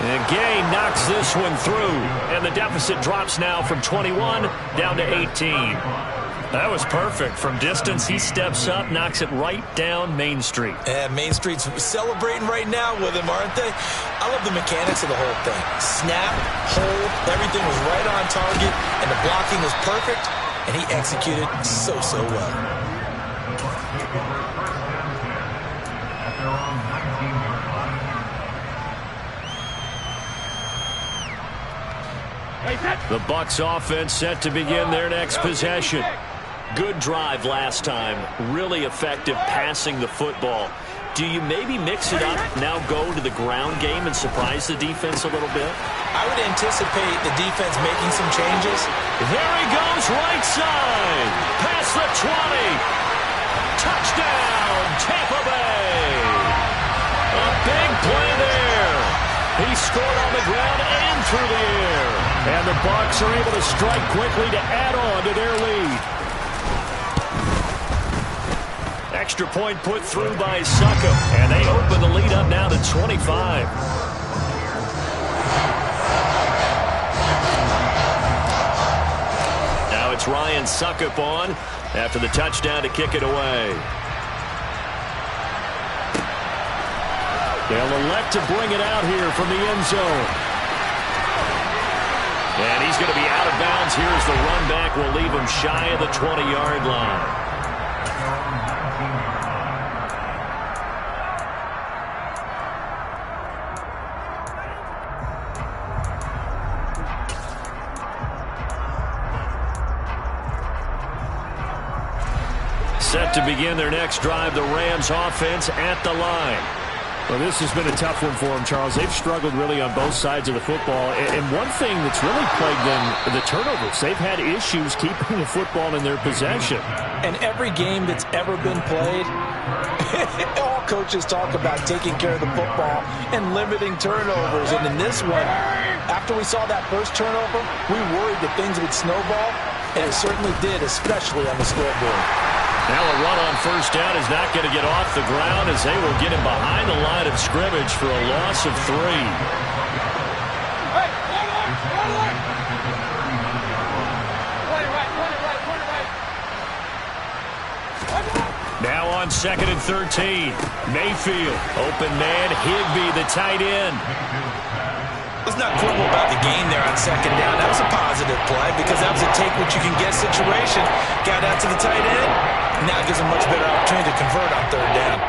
S1: And Gay knocks this one through. And the deficit drops now from 21 down to 18. That was perfect. From distance, he steps up, knocks it right down Main Street.
S3: And Main Street's celebrating right now with him, aren't they? I love the mechanics of the whole thing. Snap, hold, everything was right on target, and the blocking was perfect, and he executed so well.
S1: The Bucs offense set to begin their next possession. Good drive last time. Really effective passing the football. Do you maybe mix it up, now go to the ground game and surprise the defense a little bit?
S3: I would anticipate the defense making some changes.
S1: There he goes, right side. Past the 20. Touchdown, Tampa Bay. A big play there. He scored on the ground and through the air. And the Bucs are able to strike quickly to add on to their lead. Extra point put through by Succop. And they open the lead up now to 25. Now it's Ryan Succop on after the touchdown to kick it away. They'll elect to bring it out here from the end zone. And he's going to be out of bounds. Here's the run back. Will leave him shy of the 20-yard line. Set to begin their next drive, the Rams offense at the line. Well, this has been a tough one for them, Charles. They've struggled really on both sides of the football. And one thing that's really plagued them, the turnovers. They've had issues keeping the football in their possession.
S3: And every game that's ever been played, all coaches talk about taking care of the football and limiting turnovers. And in this one, after we saw that first turnover, we worried that things would snowball. And it certainly did, especially on the scoreboard.
S1: Now a run on first down is not going to get off the ground as they will get him behind the line of scrimmage for a loss of 3. Now on 2nd and 13. Mayfield, open man, Higbee, the tight end.
S3: Let's not quibble about the gain there on 2nd down. That was a positive play because that was a take-what-you-can-get situation. Got out to the tight end. Now gives him a much better opportunity to convert on 3rd down.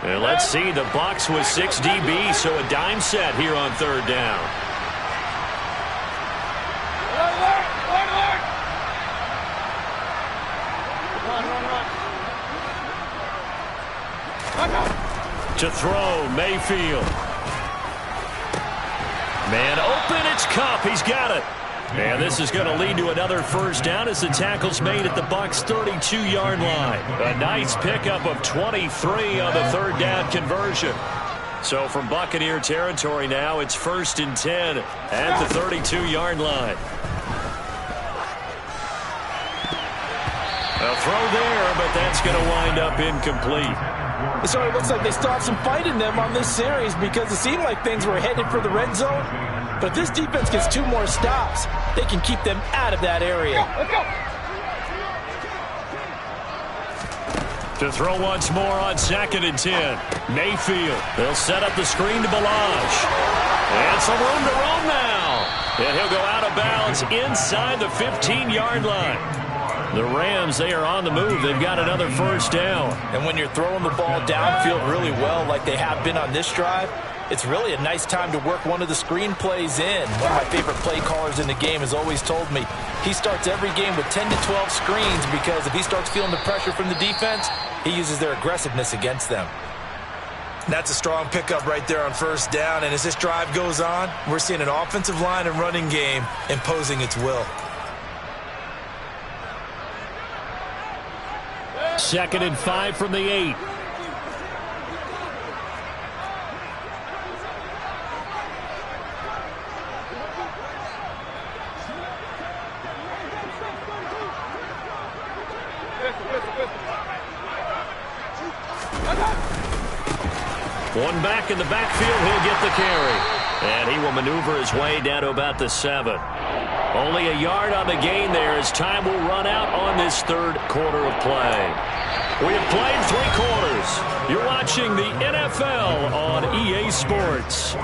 S1: And let's see, the Bucs with 6 DB, so a dime set here on 3rd down. To throw, Mayfield. Man open, it's Cup. He's got it. And this is going to lead to another first down as the tackle's made at the Bucs' 32-yard line. A nice pickup of 23 on the third down conversion. So from Buccaneer territory now, it's 1st and 10 at the 32-yard line. A throw there, but that's going to wind up incomplete.
S3: It sort of looks like they still have some fight in them on this series because it seemed like things were headed for the red zone. But if this defense gets 2 more stops, they can keep them out of that area.
S4: Let's go.
S1: To throw once more on 2nd and 10. Mayfield. They'll set up the screen to Balaj. And some room to roam now. And he'll go out of bounds inside the 15-yard line. The Rams, they are on the move. They've got another first down.
S3: And when you're throwing the ball downfield really well like they have been on this drive, it's really a nice time to work one of the screen plays in. One of my favorite play callers in the game has always told me he starts every game with 10 to 12 screens because if he starts feeling the pressure from the defense, he uses their aggressiveness against them.
S2: That's a strong pickup right there on first down. And as this drive goes on, we're seeing an offensive line and running game imposing its will.
S1: 2nd and 5 from the 8. One back in the backfield, he'll get the carry. And he will maneuver his way down to about the 7. Only a yard on the gain there as time will run out on this third quarter of play. We have played 3 quarters. You're watching the NFL on EA Sports.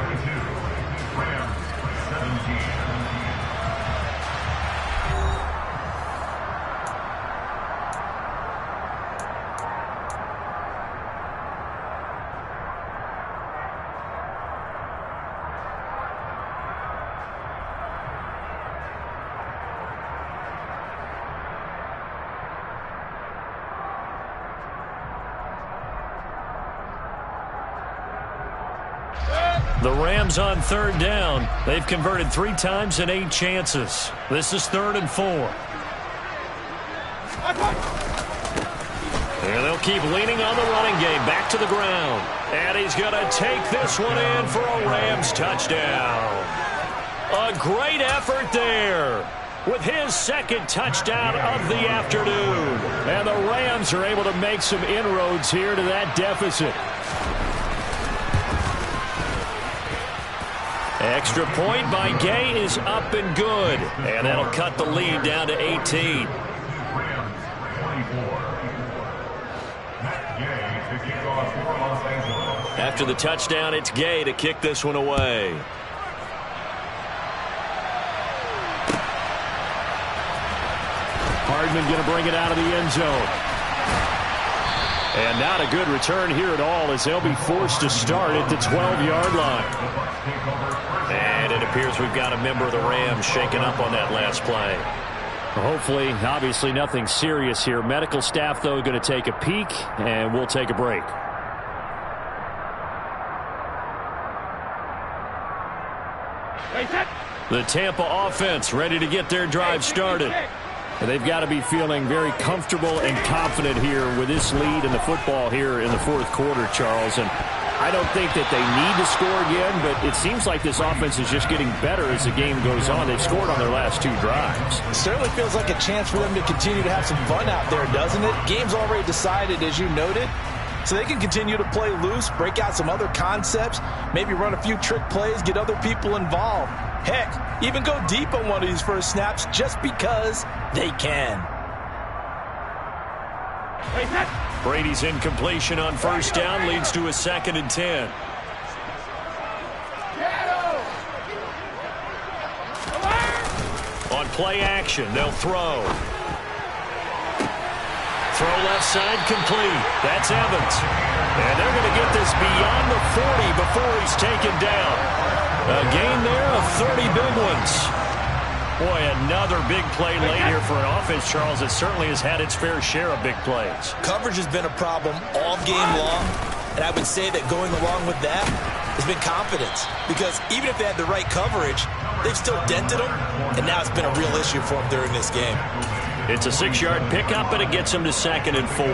S1: The Rams on 3rd down. They've converted 3 times in 8 chances. This is 3rd and 4. And they'll keep leaning on the running game. Back to the ground. And he's going to take this one in for a Rams touchdown. A great effort there with his 2nd touchdown of the afternoon. And the Rams are able to make some inroads here to that deficit. Extra point by Gay is up and good. And that'll cut the lead down to 18. After the touchdown, it's Gay to kick this one away. Hardman going to bring it out of the end zone. And not a good return here at all as they'll be forced to start at the 12-yard line. And it appears we've got a member of the Rams shaken up on that last play. Hopefully, obviously nothing serious here. Medical staff, though, going to take a peek, and we'll take a break. The Tampa offense ready to get their drive started. They've got to be feeling very comfortable and confident here with this lead in the football here in the 4th quarter, Charles. And I don't think that they need to score again, but it seems like this offense is just getting better as the game goes on. They've scored on their last 2 drives.
S3: It certainly feels like a chance for them to continue to have some fun out there, doesn't it? Game's already decided, as you noted. So they can continue to play loose, break out some other concepts, maybe run a few trick plays, get other people involved. Heck, even go deep on one of these first snaps just because they can.
S1: Brady's incompletion on first down leads to a 2nd and 10. On play action, they'll throw. Throw left side complete. That's Evans. And they're going to get this beyond the 40 before he's taken down. A gain there of 30 big ones. Boy, another big play late here for an offense, Charles. It certainly has had its fair share of big plays.
S3: Coverage has been a problem all game long, and I would say that going along with that has been confidence. Because even if they had the right coverage, they've still dented them, and now it's been a real issue for them during this game.
S1: It's a 6-yard pickup, and it gets them to 2nd and 4.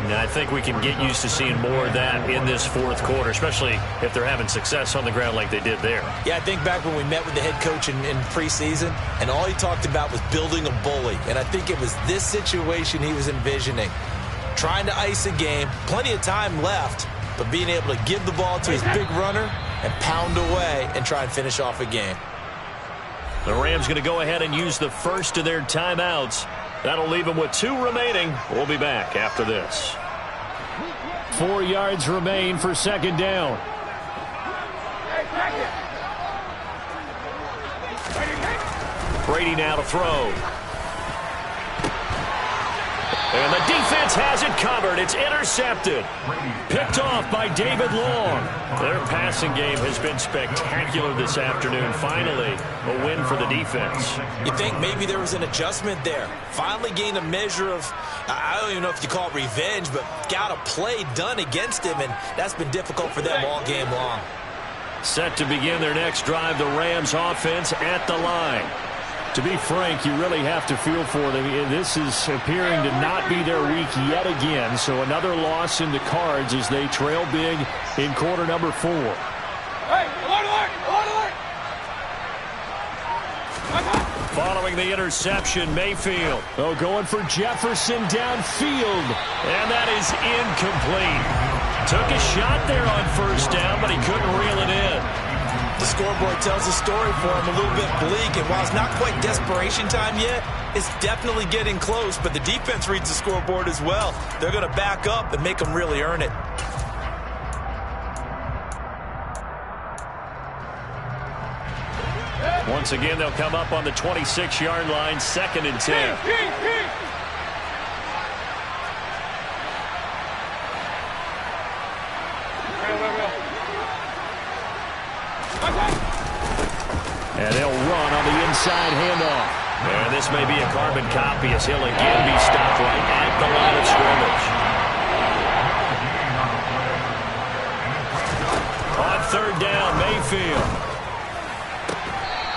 S1: Now, I think we can get used to seeing more of that in this fourth quarter, especially if they're having success on the ground like they did there.
S3: Yeah, I think back when we met with the head coach in preseason, and all he talked about was building a bully. And I think it was this situation he was envisioning. Trying to ice a game, plenty of time left, but being able to give the ball to his big runner and pound away and try and finish off a game.
S1: The Rams going to go ahead and use the first of their timeouts. That'll leave them with 2 remaining. We'll be back after this. 4 yards remain for 2nd down. Brady now to throw. And the defense has it covered. It's intercepted. Picked off by David Long. Their passing game has been spectacular this afternoon. Finally, a win for the defense.
S3: You think maybe there was an adjustment there. Finally gained a measure of, I don't even know if you call it revenge, but got a play done against him, and that's been difficult for them all game long.
S1: Set to begin their next drive, the Rams offense at the line. To be frank, you really have to feel for them. This is appearing to not be their week yet again. So another loss in the cards as they trail big in quarter number 4.
S4: Hey, alert!
S1: Following the interception, Mayfield. Oh, going for Jefferson downfield. And that is incomplete. Took a shot there on 1st down, but he couldn't reel it in.
S3: The scoreboard tells a story for him, a little bit bleak, and while it's not quite desperation time yet, it's definitely getting close, but the defense reads the scoreboard as well. They're going to back up and make them really earn it.
S1: Once again, they'll come up on the 26-yard line, 2nd and 10. And they'll run on the inside handoff. And this may be a carbon copy as he'll again be stopped right at the line of scrimmage. On 3rd down, Mayfield.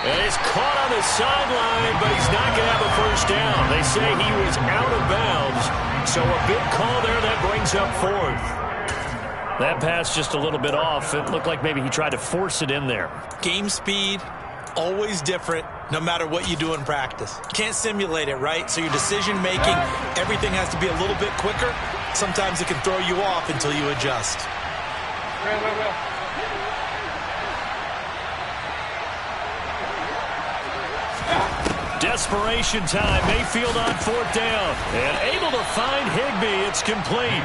S1: And he's caught on the sideline, but he's not going to have a 1st down. They say he was out of bounds, so a big call there that brings up 4th. That pass just a little bit off. It looked like maybe he tried to force it in there.
S3: Game speed, always different, no matter what you do in practice. You can't simulate it, right? So your decision-making, everything has to be a little bit quicker. Sometimes it can throw you off until you adjust.
S1: Desperation time. Mayfield on 4th down. And able to find Higbee. It's complete.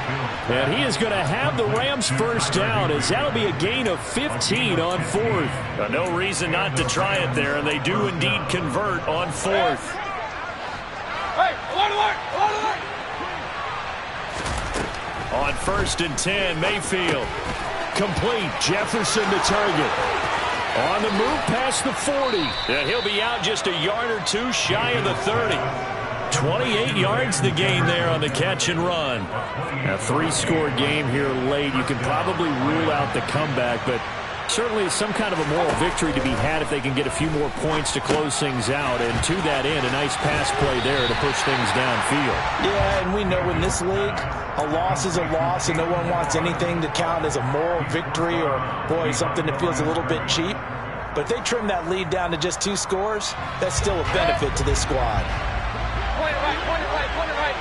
S1: And he is going to have the Rams 1st down as that'll be a gain of 15 on 4th. No reason not to try it there, and they do indeed convert on 4th.
S4: Hey, alert!
S1: On 1st and 10, Mayfield. Complete. Jefferson to target. On the move past the 40. And he'll be out just a yard or 2 shy of the 30. 28 yards the gain there on the catch and run. A 3-score game here late. You can probably rule out the comeback, but certainly some kind of a moral victory to be had if they can get a few more points to close things out. And to that end, a nice pass play there to push things downfield.
S3: Yeah, and we know in this league, a loss is a loss, and no one wants anything to count as a moral victory or, boy, something that feels a little bit cheap. But if they trim that lead down to just 2 scores, that's still a benefit to this squad.
S4: Point it right.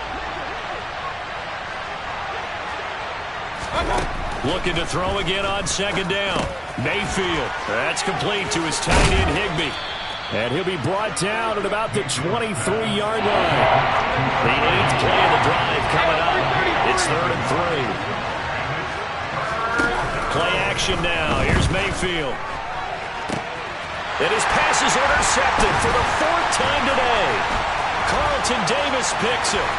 S1: Looking to throw again on 2nd down. Mayfield. That's complete to his tight end, Higbee. And he'll be brought down at about the 23-yard line. The 8th play of the drive coming up. It's 3rd and 3. Play action now. Here's Mayfield. And his pass is intercepted for the 4th time today. Carlton Davis picks it.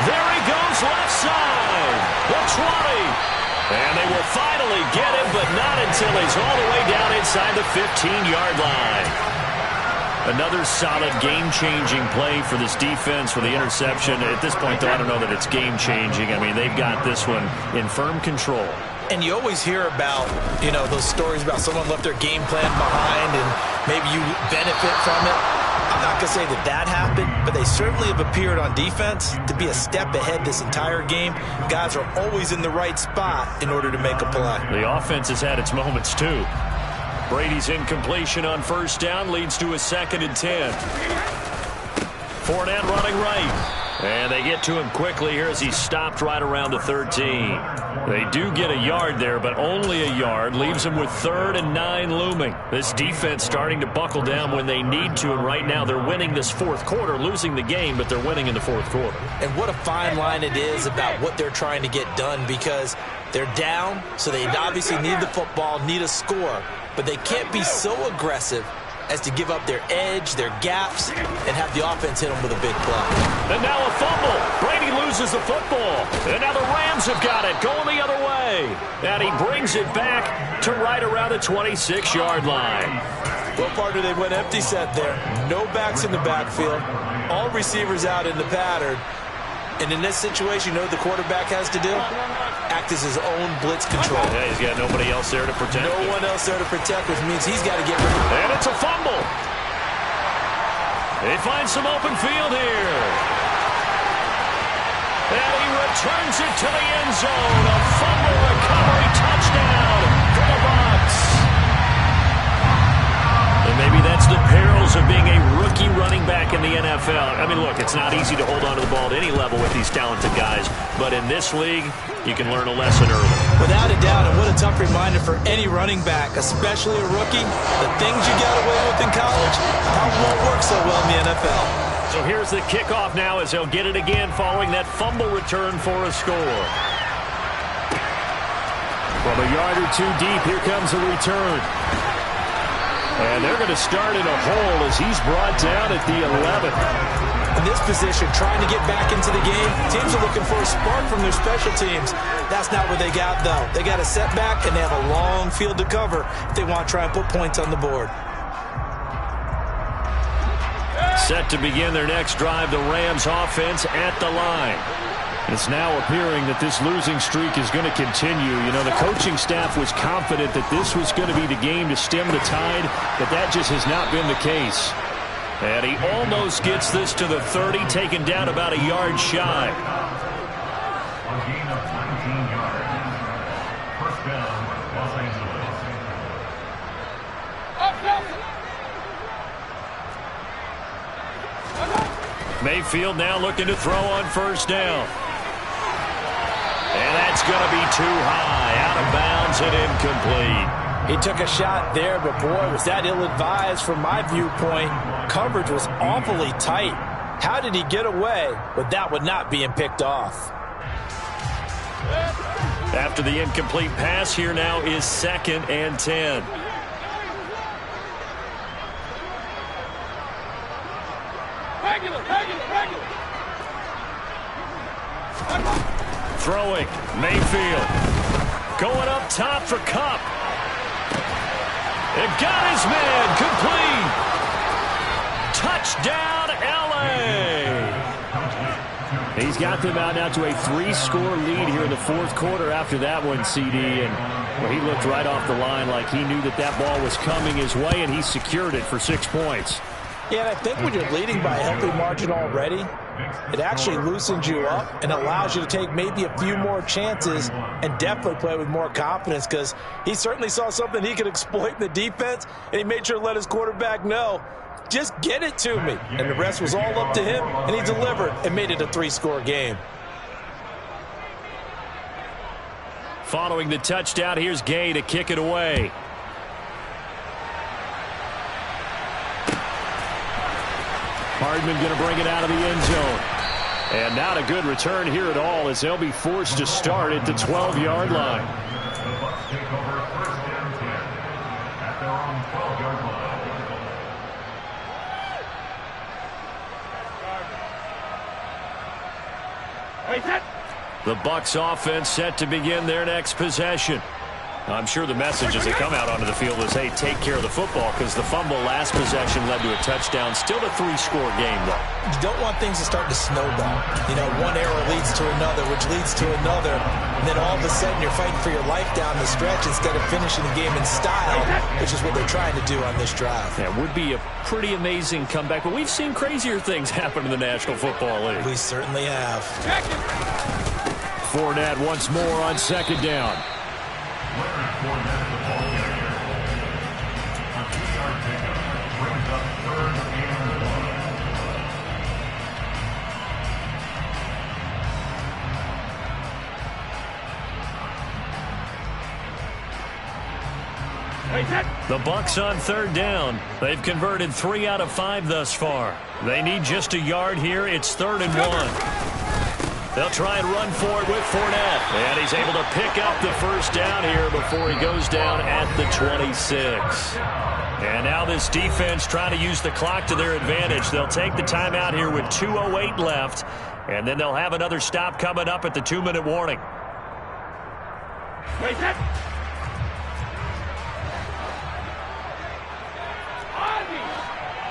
S1: There he goes left side. The 20. And they will finally get him, but not until he's all the way down inside the 15-yard line. Another solid game-changing play for this defense for the interception. At this point, though, I don't know that it's game-changing. I mean, they've got this one in firm control.
S3: And you always hear about, those stories about someone left their game plan behind and maybe you benefit from it. I'm not going to say that happened, but they certainly have appeared on defense to be a step ahead this entire game. Guys are always in the right spot in order to make a play.
S1: The offense has had its moments, too. Brady's incompletion on first down leads to a 2nd and 10. Fournette running right. And they get to him quickly here as he's stopped right around the 13. They do get a yard there, but only a yard. Leaves him with 3rd and 9 looming. This defense starting to buckle down when they need to, and right now they're winning this 4th quarter, losing the game, but they're winning in the 4th quarter.
S3: And what a fine line it is about what they're trying to get done, because they're down, so they obviously need the football, need a score, but they can't be so aggressive as to give up their edge, their gaps, and have the offense hit them with a big play.
S1: And now a fumble. Brady loses the football. And now the Rams have got it, going the other way. And he brings it back to right around the 26-yard line.
S3: Well, partner, they went empty set there. No backs in the backfield. All receivers out in the pattern. And in this situation, you know what the quarterback has to do? Act as his own blitz control.
S1: Yeah, he's got nobody else there to protect him.
S3: No one else there to protect, which means he's got to get rid of it.
S1: And it's a fumble. They find some open field here. And he returns it to the end zone. A fumble recovery touchdown for the Bucs. And maybe that's the perils of being a rookie running back in the NFL. I mean, look, it's not easy to hold on to the ball at any level with these talented guys. But in this league, you can learn a lesson early.
S3: Without a doubt, and what a tough reminder for any running back, especially a rookie. The things you got away with in college probably won't work so well in the NFL.
S1: So here's the kickoff now as they'll get it again following that fumble return for a score. From a yard or two deep, here comes a return. And they're going to start in a hole as he's brought down at the 11th.
S3: In this position, trying to get back into the game, teams are looking for a spark from their special teams. That's not what they got, though. They got a setback, and they have a long field to cover if they want to try and put points on the board.
S1: Set to begin their next drive, the Rams offense at the line. It's now appearing that this losing streak is going to continue. You know, the coaching staff was confident that this was going to be the game to stem the tide, but that just has not been the case. And he almost gets this to the 30, taken down about a yard shy.
S5: A gain of 19 yards. First down, Los Angeles.
S1: Mayfield now looking to throw on first down. And that's going to be too high, out of bounds and incomplete.
S3: He took a shot there, but boy, was that ill-advised from my viewpoint. Coverage was awfully tight. How did he get away with that one not being picked off?
S1: After the incomplete pass, here now is 2nd and 10.
S4: Regular.
S1: Throwing, Mayfield. Going up top for Kupp. It got his man, complete. Touchdown, L.A. He's got them out now to a 3-score lead here in the 4th quarter after that one, CD. And well, he looked right off the line like he knew that that ball was coming his way, and he secured it for 6 points.
S3: Yeah, and I think when you're leading by a healthy margin already, it actually loosens you up and allows you to take maybe a few more chances and definitely play with more confidence, because he certainly saw something he could exploit in the defense, and he made sure to let his quarterback know, just get it to me. And the rest was all up to him, and he delivered and made it a 3-score game.
S1: Following the touchdown, here's Gay to kick it away. Hardman going to bring it out of the end zone. And not a good return here at all, as they'll be forced to start at the 12-yard line.
S5: The Bucs take over first and 10 at their own 12-yard line.
S4: Hey, set.
S1: The Bucs offense set to begin their next possession. I'm sure the message as they come out onto the field is, hey, take care of the football, because the fumble last possession led to a touchdown. Still a 3-score game, though.
S3: You don't want things to start to snowball. You know, one error leads to another, which leads to another. And then all of a sudden you're fighting for your life down the stretch instead of finishing the game in style, which is what they're trying to do on this drive.
S1: Yeah, it would be a pretty amazing comeback, but we've seen crazier things happen in the National Football League.
S3: We certainly have.
S1: Fournette once more on second down. The Bucs on third down. They've converted 3 out of 5 thus far. They need just a yard here. It's 3rd and 1. They'll try and run for it with Fournette. And he's able to pick up the first down here before he goes down at the 26. And now this defense trying to use the clock to their advantage. They'll take the timeout here with 2:08 left. And then they'll have another stop coming up at the 2-minute warning.
S4: Wait, that.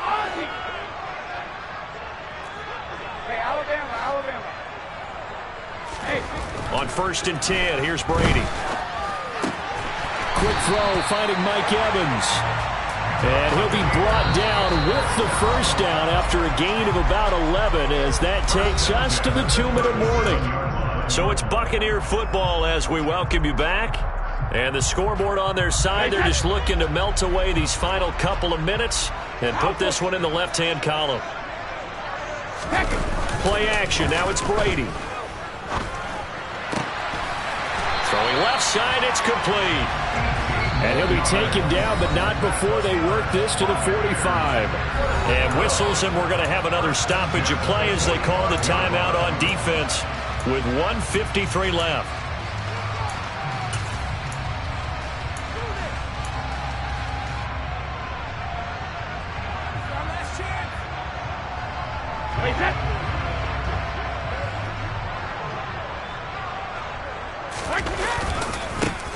S4: Ozzy. Hey, Alabama. Hey.
S1: On 1st and 10, here's Brady. Quick throw, finding Mike Evans. And he'll be brought down with the first down after a gain of about 11, as that takes us to the 2-minute warning. So it's Buccaneer football as we welcome you back. And the scoreboard on their side, they're just looking to melt away these final couple of minutes and put this one in the left-hand column. Play action, now it's Brady. Throwing left side, it's complete. And he'll be taken down, but not before they work this to the 45. And whistles, and we're going to have another stoppage of play as they call the timeout on defense with 1:53 left.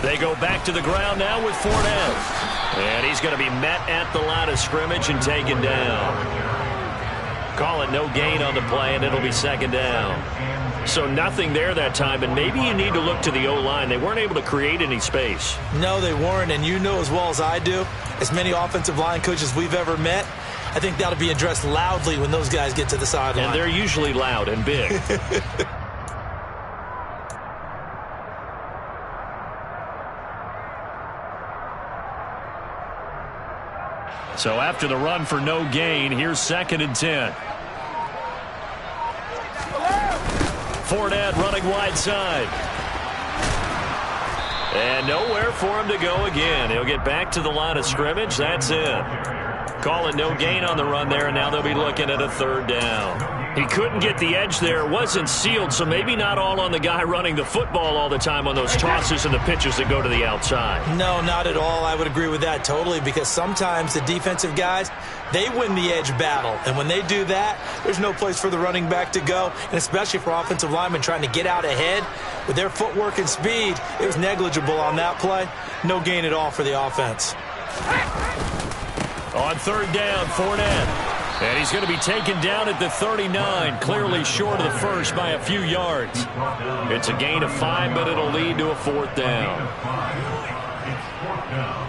S1: They go back to the ground now with Fournette. And he's going to be met at the line of scrimmage and taken down. Call it no gain on the play, and it'll be 2nd down. So nothing there that time, and maybe you need to look to the O-line. They weren't able to create any space.
S3: No, they weren't, and you know as well as I do, as many offensive line coaches we've ever met, I think that'll be addressed loudly when those guys get to the sideline.
S1: And they're usually loud and big. So after the run for no gain, here's 2nd and 10. Fournette running wide side. And nowhere for him to go again. He'll get back to the line of scrimmage. That's it. Call it no gain on the run there, and now they'll be looking at a 3rd down. He couldn't get the edge there. Wasn't sealed, so maybe not all on the guy running the football all the time on those tosses and the pitches that go to the outside.
S3: No, not at all. I would agree with that totally, because sometimes the defensive guys, they win the edge battle. And when they do that, there's no place for the running back to go, and especially for offensive linemen trying to get out ahead. With their footwork and speed, it was negligible on that play. No gain at all for the offense.
S1: On 3rd down, Fournette. And he's going to be taken down at the 39, clearly short of the first by a few yards. It's a gain of 5, but it'll lead to a 4th down.
S5: It's 4th down.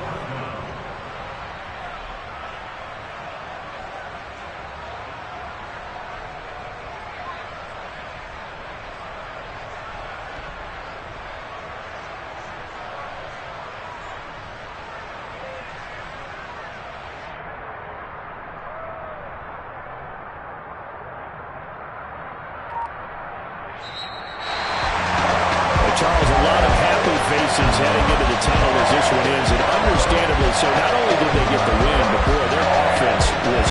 S1: Charles, a lot of happy faces heading into the tunnel as this one is an understandably